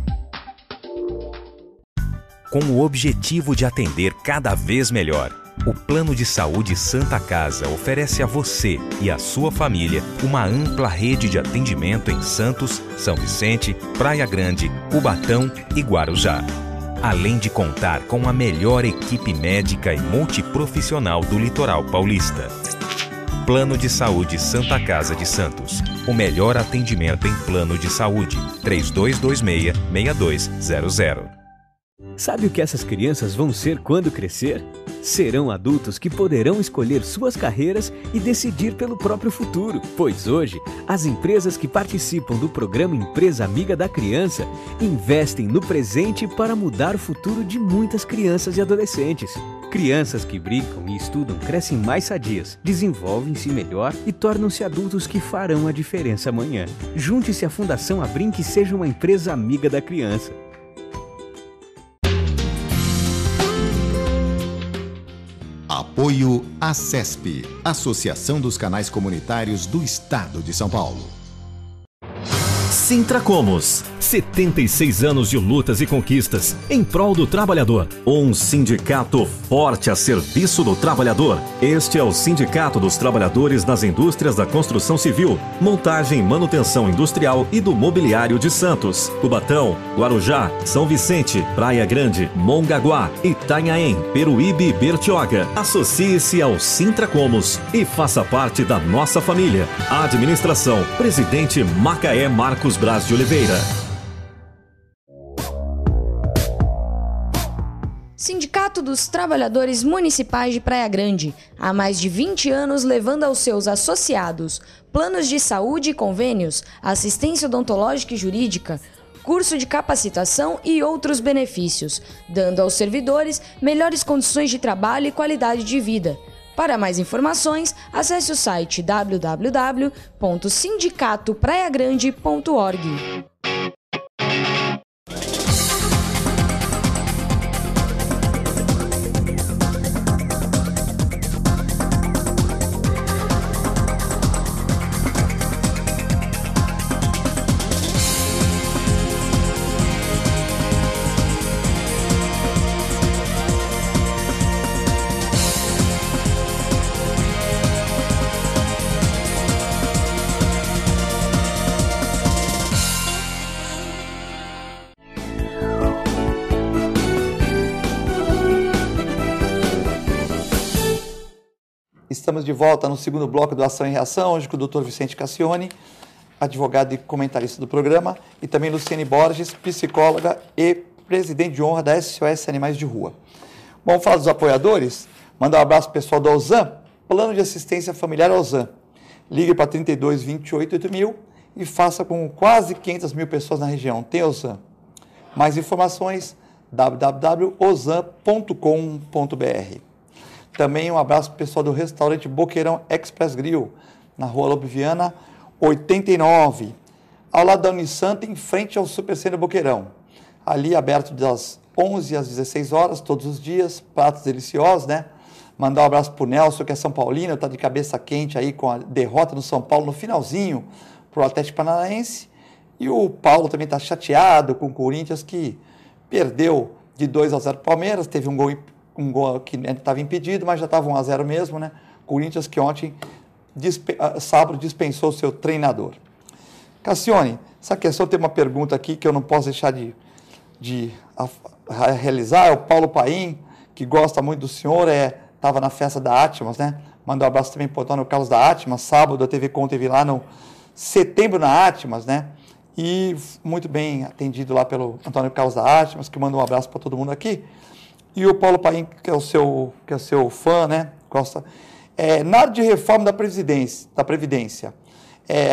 Com o objetivo de atender cada vez melhor, o Plano de Saúde Santa Casa oferece a você e a sua família uma ampla rede de atendimento em Santos, São Vicente, Praia Grande, Cubatão e Guarujá. Além de contar com a melhor equipe médica e multiprofissional do litoral paulista. Plano de Saúde Santa Casa de Santos. O melhor atendimento em plano de saúde. 3226-6200. Sabe o que essas crianças vão ser quando crescer? Serão adultos que poderão escolher suas carreiras e decidir pelo próprio futuro. Pois hoje, as empresas que participam do programa Empresa Amiga da Criança investem no presente para mudar o futuro de muitas crianças e adolescentes. Crianças que brincam e estudam crescem mais sadias, desenvolvem-se melhor e tornam-se adultos que farão a diferença amanhã. Junte-se à Fundação Abrinq e seja uma empresa amiga da criança. Apoio ACESP, Associação dos Canais Comunitários do Estado de São Paulo. Sintracomos, 76 anos de lutas e conquistas em prol do trabalhador. Um sindicato forte a serviço do trabalhador. Este é o Sindicato dos Trabalhadores nas Indústrias da Construção Civil, Montagem e Manutenção Industrial e do Mobiliário de Santos, Cubatão, Guarujá, São Vicente, Praia Grande, Mongaguá, Itanhaém, Peruíbe e Bertioga. Associe-se ao Sintracomos e faça parte da nossa família. Administração, Presidente Macaé Marcos Braz de Oliveira. Sindicato dos Trabalhadores Municipais de Praia Grande, há mais de 20 anos levando aos seus associados planos de saúde e convênios, assistência odontológica e jurídica, curso de capacitação e outros benefícios, dando aos servidores melhores condições de trabalho e qualidade de vida. Para mais informações, acesse o site www.sindicatopraiagrande.org. Estamos de volta no segundo bloco do Ação e Reação, hoje com o Dr. Vicente Cassione, advogado e comentarista do programa, e também Luciane Borges, psicóloga e presidente de honra da SOS Animais de Rua. Bom, vamos falar dos apoiadores? Mandar um abraço para o pessoal do Ozan, Plano de Assistência Familiar Ozan. Ligue para 32 28 8000 e faça com quase 500 mil pessoas na região. Tem Ozan. Mais informações, www.ozan.com.br. Também um abraço para o pessoal do restaurante Boqueirão Express Grill, na Rua Lobo Viana, 89, ao lado da Unisanta, em frente ao Supercentro Boqueirão. Ali aberto das 11 às 16 horas, todos os dias, pratos deliciosos, né? Mandar um abraço para o Nelson, que é São Paulino, está de cabeça quente aí com a derrota no São Paulo no finalzinho para o Atlético Paranaense. E o Paulo também está chateado com o Corinthians, que perdeu de 2-0 para o Palmeiras, teve um gol que estava impedido, mas já estava 1-0 mesmo, né? Corinthians que ontem, sábado, dispensou o seu treinador. Cassione, essa questão tem uma pergunta aqui que eu não posso deixar de realizar, é o Paulo Paim, que gosta muito do senhor, estava na festa da Atmas, né? Manda um abraço também para o Antônio Carlos da Atmas, sábado a TV Com teve lá no Setembro na Atmas, né? E muito bem atendido lá pelo Antônio Carlos da Atmas, que manda um abraço para todo mundo aqui. E o Paulo Paim, que é o seu fã, né? Gosta. Nada de reforma da Previdência.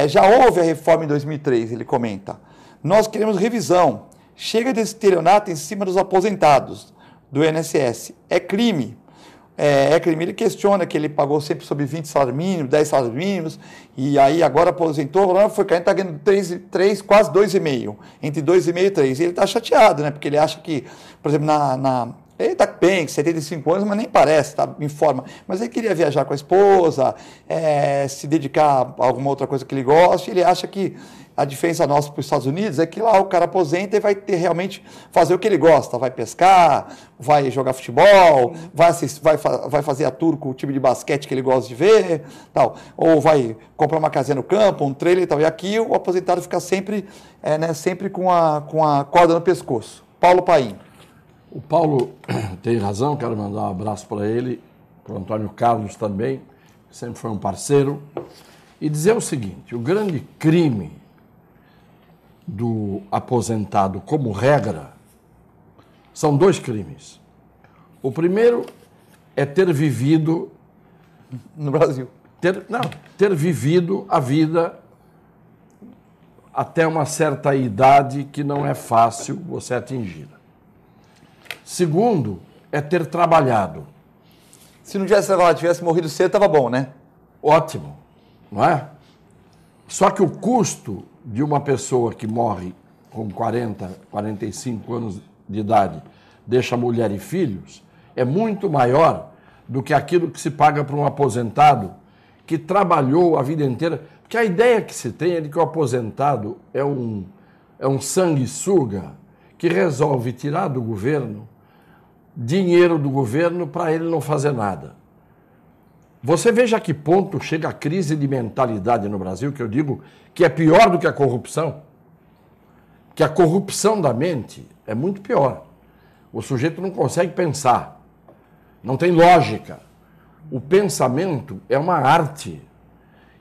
Já houve a reforma em 2003, ele comenta. Nós queremos revisão. Chega de estelionato em cima dos aposentados do INSS. É crime. É crime. Ele questiona que ele pagou sempre sobre 20 salários mínimos, 10 salários mínimos, e aí agora aposentou, foi caindo, está ganhando 3, quase 2,5, entre 2,5 e 3. E ele está chateado, né? Porque ele acha que, por exemplo, Ele está bem, com 75 anos, mas nem parece, está em forma. Mas ele queria viajar com a esposa, se dedicar a alguma outra coisa que ele gosta. Ele acha que a diferença nossa para os Estados Unidos é que lá o cara aposenta e vai ter realmente fazer o que ele gosta. Vai pescar, vai jogar futebol, vai fazer a tour com o time de basquete que ele gosta de ver, tal. Ou vai comprar uma casinha no campo, um trailer e tal. E aqui o aposentado fica sempre, sempre com a corda no pescoço. Paulo Paim. O Paulo tem razão, quero mandar um abraço para ele, para o Antônio Carlos também, que sempre foi um parceiro, e dizer o seguinte: o grande crime do aposentado, como regra, são 2 crimes. O primeiro é ter vivido... No Brasil. Ter vivido a vida até uma certa idade que não é fácil você atingir. Segundo, é ter trabalhado. Se não tivesse morrido cedo, estava bom, né? Ótimo, não é? Só que o custo de uma pessoa que morre com 40, 45 anos de idade, deixa mulher e filhos, é muito maior do que aquilo que se paga para um aposentado que trabalhou a vida inteira. Porque a ideia que se tem é de que o aposentado é um sanguessuga que resolve tirar do governo dinheiro do governo para ele não fazer nada. Você veja a que ponto chega a crise de mentalidade no Brasil, que eu digo que é pior do que a corrupção. Que a corrupção da mente é muito pior. O sujeito não consegue pensar, não tem lógica. O pensamento é uma arte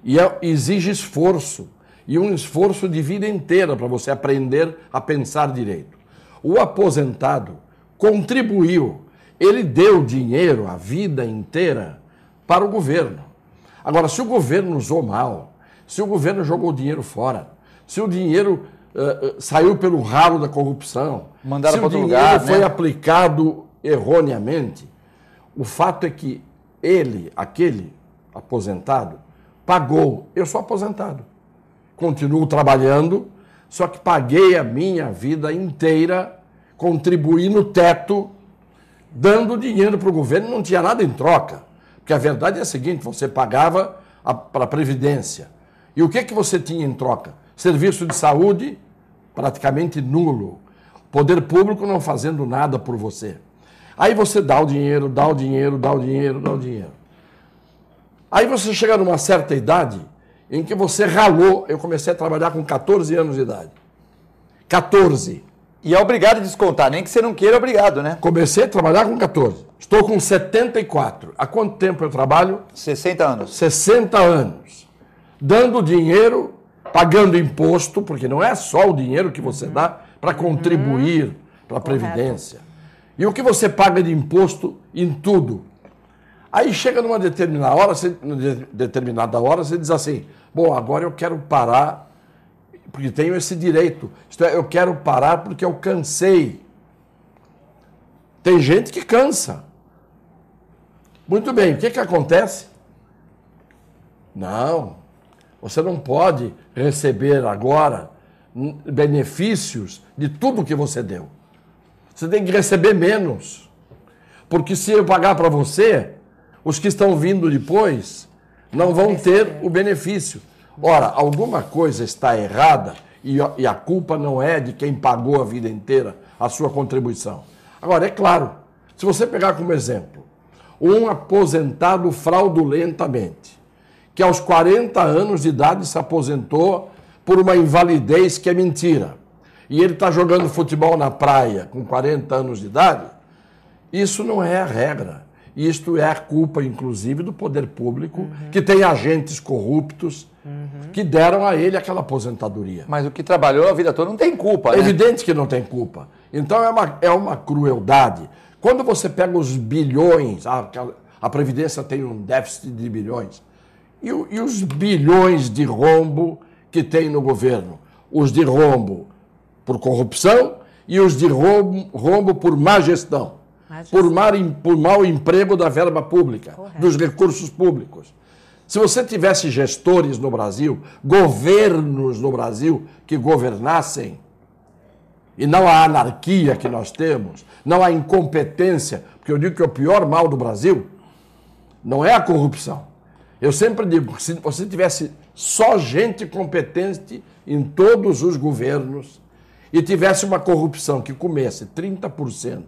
e exige esforço, e um esforço de vida inteira para você aprender a pensar direito. O aposentado contribuiu, ele deu dinheiro a vida inteira para o governo. Agora, se o governo usou mal, se o governo jogou o dinheiro fora, se o dinheiro saiu pelo ralo da corrupção, mandaram se o dinheiro foi aplicado erroneamente, o fato é que ele, aquele aposentado, pagou. Eu sou aposentado, continuo trabalhando, só que paguei a minha vida inteira, contribuí no teto, dando dinheiro para o governo, não tinha nada em troca. Porque a verdade é a seguinte: você pagava para a Previdência. E o que você tinha em troca? Serviço de saúde praticamente nulo. Poder público não fazendo nada por você. Aí você dá o dinheiro, dá o dinheiro, dá o dinheiro, dá o dinheiro. Aí você chega numa certa idade em que você ralou. Eu comecei a trabalhar com 14 anos de idade. 14. E é obrigado a descontar, nem que você não queira, é obrigado, né? Comecei a trabalhar com 14. Estou com 74. Há quanto tempo eu trabalho? 60 anos. 60 anos. Dando dinheiro, pagando imposto, porque não é só o dinheiro que você dá para contribuir para a Previdência. E o que você paga de imposto em tudo. Aí chega numa determinada hora, você diz assim: bom, agora eu quero parar, porque tenho esse direito. Isto é, eu quero parar porque eu cansei. Tem gente que cansa. Muito bem, o que acontece? Não, você não pode receber agora benefícios de tudo que você deu. Você tem que receber menos. Porque se eu pagar para você, os que estão vindo depois não vão ter o benefício. Ora, alguma coisa está errada e a culpa não é de quem pagou a vida inteira a sua contribuição. Agora, é claro, se você pegar como exemplo um aposentado fraudulentamente, que aos 40 anos de idade se aposentou por uma invalidez que é mentira, e ele está jogando futebol na praia com 40 anos de idade, isso não é a regra. Isto é a culpa, inclusive, do poder público, que tem agentes corruptos que deram a ele aquela aposentadoria. Mas o que trabalhou a vida toda não tem culpa, né? É evidente que não tem culpa. Então é uma crueldade. Quando você pega os bilhões, a Previdência tem um déficit de bilhões, e os bilhões de rombo que tem no governo? Os de rombo por corrupção e os de rombo por má gestão. Por mau emprego da verba pública, dos recursos públicos. Se você tivesse gestores no Brasil, governos no Brasil que governassem, e não a anarquia que nós temos, não a incompetência, porque eu digo que o pior mal do Brasil não é a corrupção. Eu sempre digo, se você tivesse só gente competente em todos os governos e tivesse uma corrupção que comesse 30%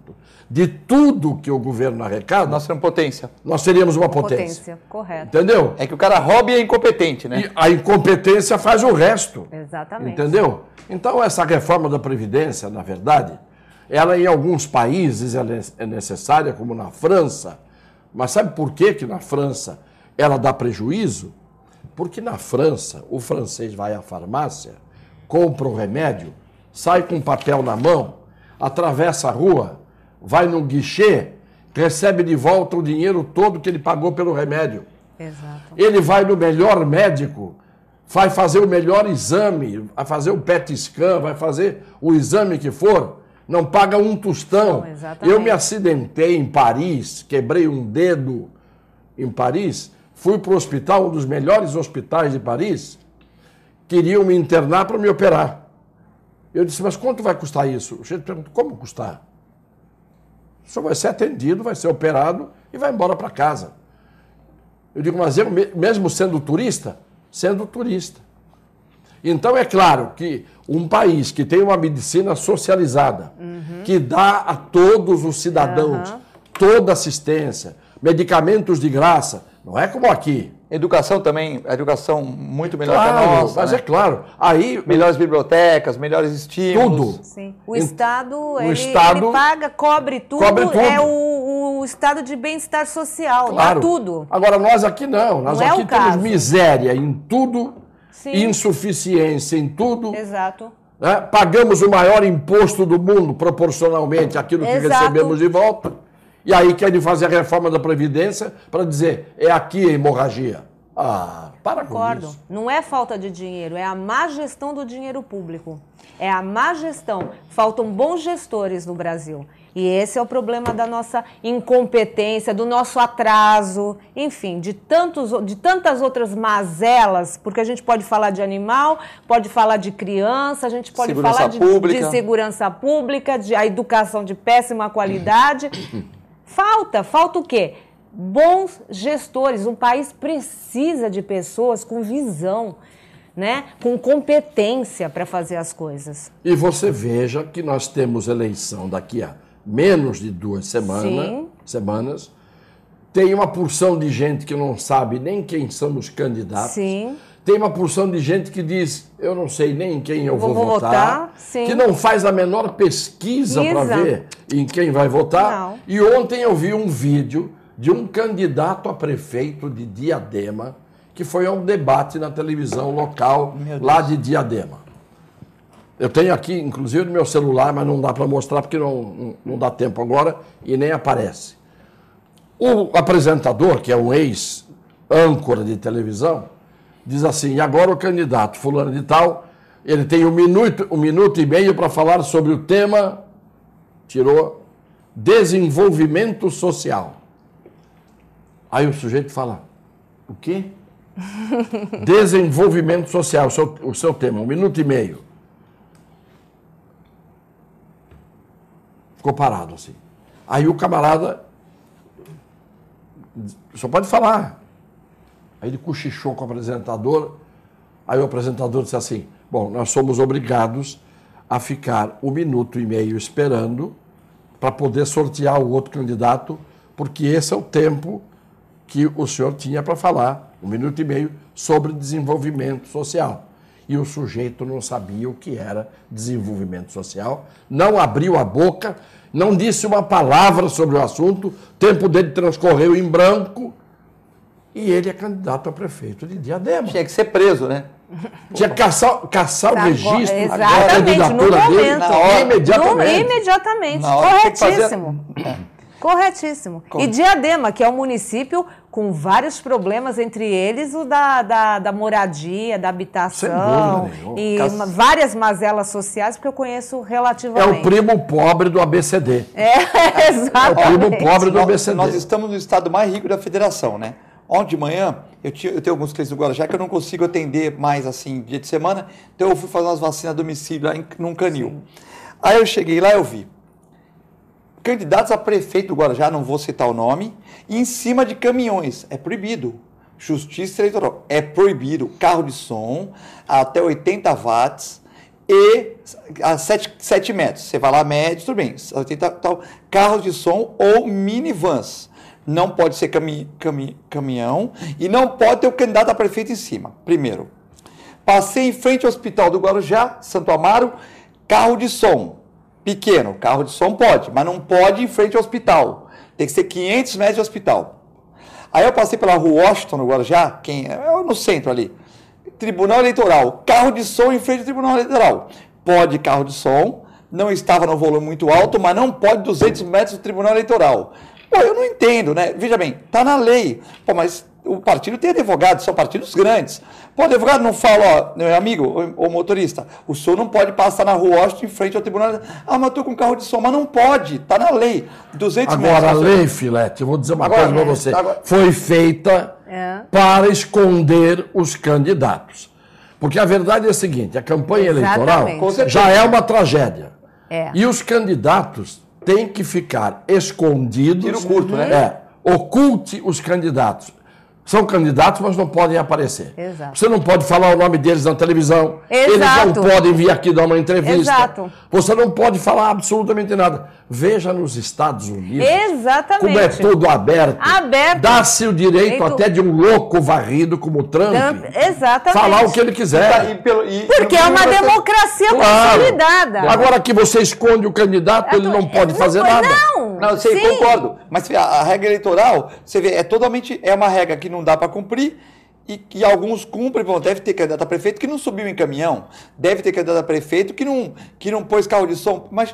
de tudo que o governo arrecada, Nós somos potência. nós seríamos uma potência. Correto. Entendeu? É que o cara rouba e é incompetente, né? E a incompetência faz o resto. Exatamente. Entendeu? Então, essa reforma da Previdência, na verdade, ela em alguns países ela é necessária, como na França. Mas sabe por que na França ela dá prejuízo? Porque na França, o francês vai à farmácia, compra o remédio, sai com papel na mão, atravessa a rua, vai no guichê, recebe de volta o dinheiro todo que ele pagou pelo remédio. Exato. Ele vai no melhor médico, vai fazer o melhor exame, vai fazer o PET scan, vai fazer o exame que for, não paga um tostão. Não, exatamente. Eu me acidentei em Paris, quebrei um dedo em Paris, fui para o hospital, um dos melhores hospitais de Paris, queriam me internar para me operar. Eu disse, mas quanto vai custar isso? O chefe perguntou, como custar? O senhor vai ser atendido, vai ser operado e vai embora para casa. Eu digo, mas eu, mesmo sendo turista, Então, é claro que um país que tem uma medicina socializada, que dá a todos os cidadãos toda assistência, medicamentos de graça, não é como aqui. Educação também, a educação muito melhor que a Claro, nossa. mas né? é claro. Aí, Melhores bibliotecas, melhores estímulos. tudo. Sim. O Estado, ele paga, cobre tudo. É o Estado de bem-estar social, Claro. dá tudo. Agora, nós aqui não. Nós Não é aqui o temos caso. miséria em tudo, Sim. insuficiência em tudo. Exato. Né? Pagamos o maior imposto do mundo, proporcionalmente àquilo que Exato. recebemos de volta. E aí querem fazer a reforma da Previdência para dizer, é aqui a hemorragia. Ah, para com Concordo. isso. Não é falta de dinheiro, é a má gestão do dinheiro público. É a má gestão. Faltam bons gestores no Brasil. E esse é o problema da nossa incompetência, do nosso atraso, enfim, de tantas outras mazelas, porque a gente pode falar de animal, pode falar de criança, a gente pode falar de segurança pública, de a educação de péssima qualidade. Falta o quê? Bons gestores. Um país precisa de pessoas com visão, né? Com competência para fazer as coisas. E você veja que nós temos eleição daqui a menos de 2 semanas. Tem uma porção de gente que não sabe nem quem são os candidatos. Sim. Tem uma porção de gente que diz, eu não sei nem em quem eu vou votar. Sim. Que não faz a menor pesquisa para ver em quem vai votar. Não. E ontem eu vi um vídeo de um candidato a prefeito de Diadema, que foi a um debate na televisão local lá de Diadema. Eu tenho aqui, inclusive, no meu celular, mas não dá para mostrar porque não dá tempo agora e nem aparece. O apresentador, que é um ex-âncora de televisão, diz assim, e agora o candidato fulano de tal, ele tem um minuto e meio para falar sobre o tema, tirou, desenvolvimento social. Aí o sujeito fala, o quê? Desenvolvimento social, o seu tema, 1 minuto e meio. Ficou parado assim. Aí o camarada, só pode falar. Aí ele cochichou com o apresentador, aí o apresentador disse assim, bom, nós somos obrigados a ficar 1 minuto e meio esperando para poder sortear o outro candidato, porque esse é o tempo que o senhor tinha para falar, 1 minuto e meio, sobre desenvolvimento social. E o sujeito não sabia o que era desenvolvimento social, não abriu a boca, não disse uma palavra sobre o assunto, o tempo dele transcorreu em branco, e ele é candidato a prefeito de Diadema. Tinha que ser preso, né? Tinha que caçar o registro da candidatura dele imediatamente. Corretíssimo. Corretíssimo. E Diadema, que é um município com vários problemas, entre eles o da moradia, da habitação e várias mazelas sociais, porque eu conheço relativamente. É o primo pobre do ABCD. Exatamente. É o primo pobre do ABCD. Nós estamos no estado mais rico da federação, né? Ontem de manhã, eu tenho alguns clientes do Guarujá que eu não consigo atender mais assim, dia de semana, então eu fui fazer umas vacinas a domicílio lá num canil. Aí eu cheguei lá e eu vi candidatos a prefeito do Guarujá, não vou citar o nome, em cima de caminhões. É proibido. Justiça Eleitoral. É proibido. Carro de som até 80 watts e a 7 metros. Você vai lá, mede, tudo bem. 80, tal, carros de som ou minivans. Não pode ser caminhão e não pode ter o candidato a prefeito em cima. Primeiro. Passei em frente ao Hospital do Guarujá, Santo Amaro, carro de som. Pequeno, carro de som pode, mas não pode em frente ao hospital. Tem que ser 500 metros de hospital. Aí eu passei pela rua Washington, no Guarujá, no centro ali. Tribunal Eleitoral, carro de som em frente ao Tribunal Eleitoral. Pode carro de som, não estava no volume muito alto, mas não pode 200 metros do Tribunal Eleitoral. Pô, eu não entendo, né? Veja bem, tá na lei. Pô, mas o partido tem advogados, são partidos grandes. Pô, o advogado não fala, ó, meu amigo, o motorista, o senhor não pode passar na rua Washington em frente ao tribunal. Ah, mas eu estou com carro de som, mas não pode, está na lei. 200 metros. Agora, a lei, Filete, eu vou dizer uma coisa para você, foi feita para esconder os candidatos. Porque a verdade é a seguinte, a campanha eleitoral já é uma tragédia. E os candidatos têm que ficar escondidos. Tiro curto, né? Oculte os candidatos. São candidatos, mas não podem aparecer. Exato. Você não pode falar o nome deles na televisão. Exato. Eles não podem vir aqui dar uma entrevista. Exato. Você não pode falar absolutamente nada. Veja nos Estados Unidos. Exatamente. Como é tudo aberto. Dá-se o direito até de um louco varrido como Trump. Exatamente. Falar o que ele quiser. Porque é uma democracia consolidada. Agora que você esconde o candidato, ele não pode fazer nada. Não, sei, concordo. Mas a regra eleitoral, você vê, é uma regra que não dá para cumprir e alguns cumprem. Bom, deve ter candidato a prefeito que não subiu em caminhão, deve ter candidato a prefeito que não pôs carro de som. Mas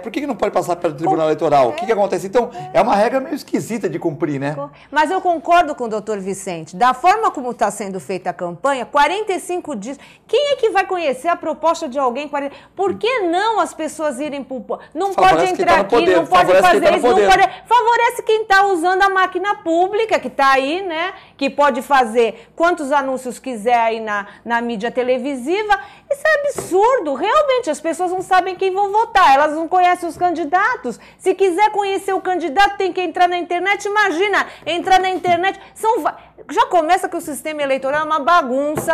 por que não pode passar pelo Tribunal Eleitoral? O que acontece? Então, é uma regra meio esquisita de cumprir, né? Mas eu concordo com o doutor Vicente. Da forma como está sendo feita a campanha, 45 dias. Quem é que vai conhecer a proposta de alguém? Por que não as pessoas irem para o... Não pode entrar aqui, não pode fazer isso. Favorece quem está usando a máquina pública, que está aí, né? Que pode fazer quantos anúncios quiser aí na mídia televisiva. Isso é absurdo. Realmente, as pessoas não sabem quem vão votar. Elas não conhecem os candidatos. Se quiser conhecer o candidato, tem que entrar na internet. Imagina, entrar na internet. Já começa que o sistema eleitoral é uma bagunça,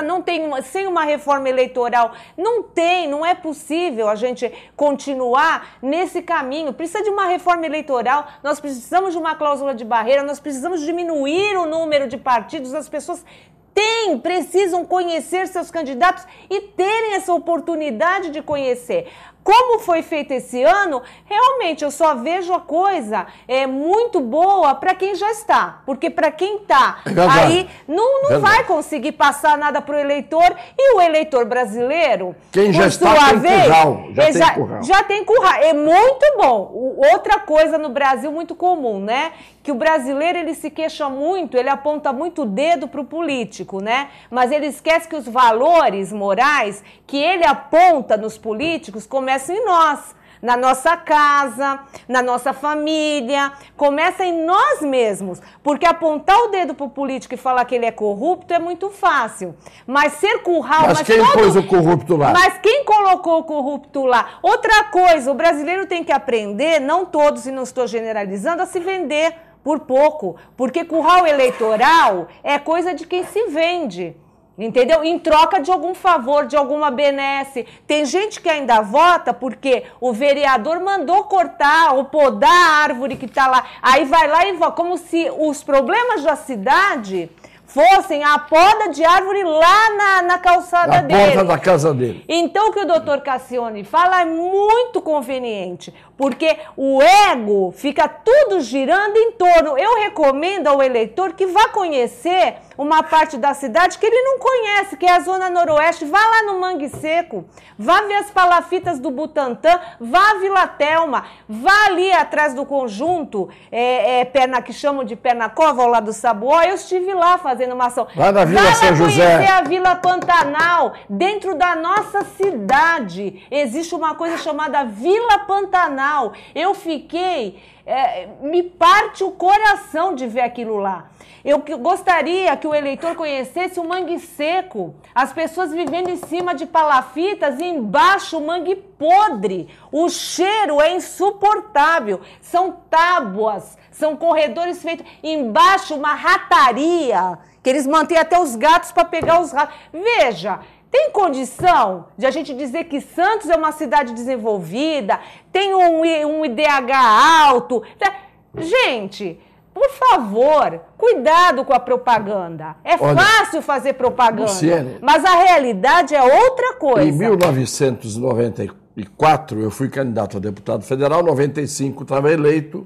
sem uma reforma eleitoral. Não é possível a gente continuar nesse caminho. Precisa de uma reforma eleitoral, nós precisamos de uma cláusula de barreira, nós precisamos diminuir o número de partidos, as pessoas precisam conhecer seus candidatos e terem essa oportunidade de conhecer. Como foi feito esse ano, realmente eu só vejo a coisa muito boa para quem já está. Porque para quem está aí não vai conseguir passar nada para o eleitor. E o eleitor brasileiro, quem já está tem curral. Já tem curral. É muito bom. Outra coisa no Brasil muito comum, né? Que o brasileiro ele se queixa muito, ele aponta muito o dedo para o político, né? Mas ele esquece que os valores morais que ele aponta nos políticos começam em nós, na nossa casa, na nossa família, começa em nós mesmos, porque apontar o dedo para o político e falar que ele é corrupto é muito fácil, mas ser curral... Mas quem pôs o corrupto lá? Mas quem colocou o corrupto lá? Outra coisa, o brasileiro tem que aprender, não todos, e não estou generalizando, a se vender por pouco, porque curral eleitoral é coisa de quem se vende. Entendeu? Em troca de algum favor, de alguma benesse. Tem gente que ainda vota porque o vereador mandou cortar ou podar a árvore que está lá. Aí vai lá e vota, como se os problemas da cidade fossem a poda de árvore lá na calçada dele. Na porta da casa dele. Então, o que o doutor Cassione fala é muito conveniente, porque o ego fica tudo girando em torno. Eu recomendo ao eleitor que vá conhecer uma parte da cidade que ele não conhece, que é a Zona Noroeste. Vá lá no Mangue Seco, vá ver as palafitas do Butantã, vá à Vila Telma, vá ali atrás do conjunto, que chamam de Pernacova, ao lado do Sabuó. Eu estive lá fazendo uma ação. Lá na Vila São José. Vá conhecer a Vila Pantanal. Dentro da nossa cidade existe uma coisa chamada Vila Pantanal. sensacional. Eu fiquei... me parte o coração de ver aquilo lá. Eu gostaria que o eleitor conhecesse o mangue seco. As pessoas vivendo em cima de palafitas e embaixo o mangue podre. O cheiro é insuportável. São tábuas, são corredores feitos. Embaixo uma rataria, que eles mantêm até os gatos para pegar os ratos. Veja, tem condição de a gente dizer que Santos é uma cidade desenvolvida, tem um IDH alto? Gente... Por favor, cuidado com a propaganda. Olha, fácil fazer propaganda, Luciene, mas a realidade é outra coisa. Em 1994, eu fui candidato a deputado federal, em 95 estava eleito,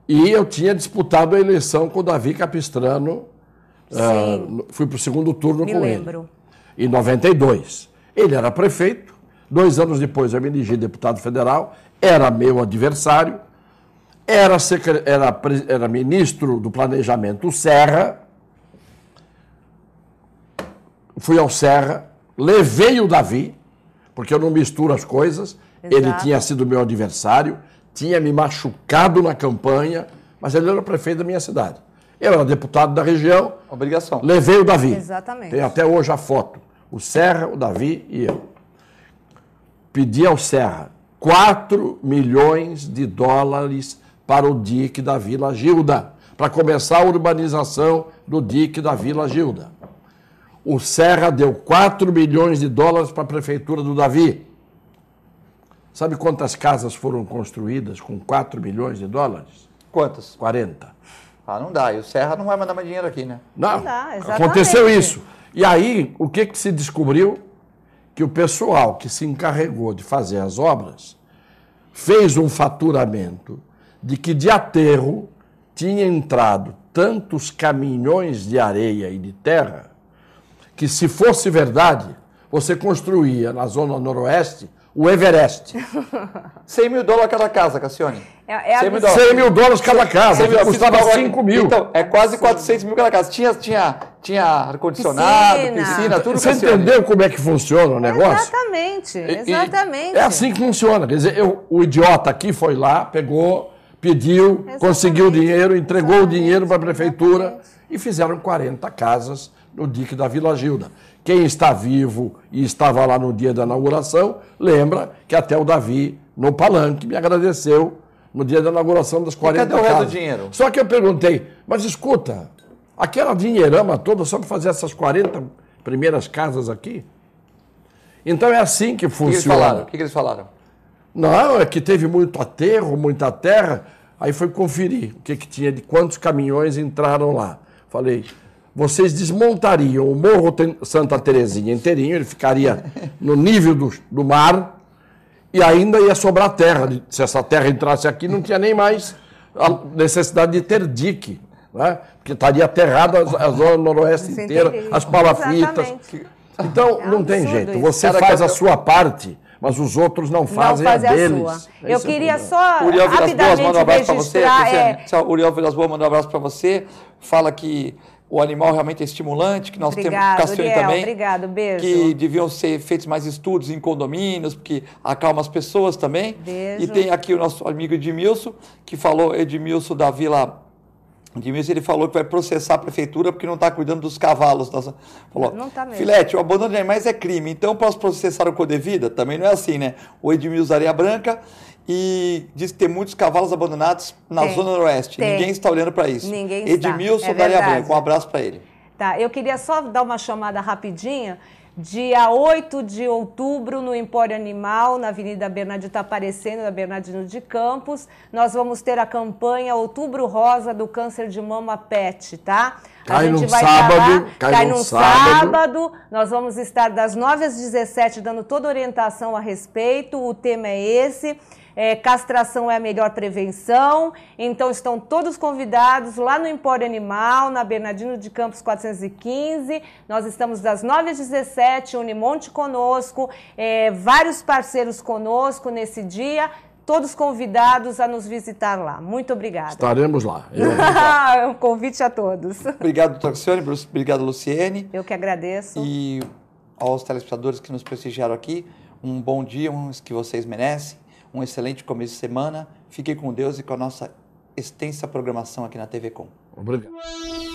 e eu tinha disputado a eleição com o Davi Capistrano. Fui para o segundo turno com ele. Em 92. Ele era prefeito, 2 anos depois eu me elegi deputado federal, era meu adversário. Era ministro do Planejamento, o Serra. Fui ao Serra, levei o Davi, porque eu não misturo as coisas. Exato. Ele tinha sido meu adversário, tinha me machucado na campanha, mas ele era prefeito da minha cidade. Eu era deputado da região. Obrigação. Levei o Davi. Exatamente. Tem até hoje a foto. O Serra, o Davi e eu. Pedi ao Serra 4 milhões de dólares para o dique da Vila Gilda, para começar a urbanização do dique da Vila Gilda. O Serra deu 4 milhões de dólares para a prefeitura do Davi. Sabe quantas casas foram construídas com 4 milhões de dólares? Quantas? 40. Ah, não dá. E o Serra não vai mandar mais dinheiro aqui, né? Não, dá, exatamente. Aconteceu isso. E aí, o que se descobriu? Que o pessoal que se encarregou de fazer as obras fez um faturamento de que de aterro tinha entrado tantos caminhões de areia e de terra que, se fosse verdade, você construía na zona noroeste o Everest. 100 mil dólares cada casa, Cassione. 100 mil dólares cada casa, custava 5 mil. Então, é quase 400 mil cada casa. Tinha ar-condicionado, piscina, tudo. Você entendeu como é que funciona o negócio? Exatamente. É assim que funciona. Quer dizer, o idiota aqui foi lá, pegou, pediu, conseguiu o dinheiro, entregou o dinheiro para a prefeitura e fizeram 40 casas no dique da Vila Gilda. Quem está vivo e estava lá no dia da inauguração, lembra que até o Davi, no palanque, me agradeceu no dia da inauguração das 40 casas. Cadê o resto do dinheiro? Só que eu perguntei, mas escuta, aquela dinheirama toda só para fazer essas 40 primeiras casas aqui? Então é assim que funciona. O que eles falaram? Não, é que teve muito aterro, muita terra. Aí foi conferir o que tinha, de quantos caminhões entraram lá. Falei, vocês desmontariam o Morro Santa Terezinha inteirinho, ele ficaria no nível do mar e ainda ia sobrar terra. Se essa terra entrasse aqui, não tinha nem mais a necessidade de ter dique, né? Porque estaria aterrada a zona noroeste inteira, as palafitas. Exatamente. Então, não tem jeito. Isso. Você faz a sua parte, mas os outros não fazem a deles. Eu queria só rapidamente registrar... Uriel Vilas Boas manda um abraço para você. Fala que o animal realmente é estimulante, que nós temos Cassione também. Obrigado, beijo. Que deviam ser feitos mais estudos em condomínios, porque acalma as pessoas também. Beijo. E tem aqui o nosso amigo Edmilson, que falou, Edmilson da Vila... Edmilson, ele falou que vai processar a prefeitura porque não está cuidando dos cavalos. Falou, não tá mesmo. Filete, o abandono de animais é crime, então posso processar o Codevida? Também não é assim, né? O Edmilson da Areia Branca e diz que tem muitos cavalos abandonados na Zona Noroeste. Ninguém está olhando para isso. Ninguém Edmilson da Areia Branca, um abraço para ele. Tá, eu queria só dar uma chamada rapidinha. Dia 8 de outubro, no Empório Animal, na Avenida Bernardino, está aparecendo, na Bernardino de Campos, nós vamos ter a campanha Outubro Rosa do Câncer de Mama PET, tá? Cai num sábado. Cai num sábado. Nós vamos estar das 9 às 17 dando toda orientação a respeito. O tema é esse. Castração é a melhor prevenção, então estão todos convidados lá no Empório Animal, na Bernardino de Campos 415, nós estamos das 9 às 17, Unimonte conosco, vários parceiros conosco nesse dia, todos convidados a nos visitar lá. Muito obrigada. Estaremos lá. Um convite a todos. Obrigado, doutor Cassione, obrigado, Luciene. Eu que agradeço. E aos telespectadores que nos prestigiaram aqui, um bom dia, uns que vocês merecem. Um excelente começo de semana. Fique com Deus e com a nossa extensa programação aqui na TV Com. Obrigado.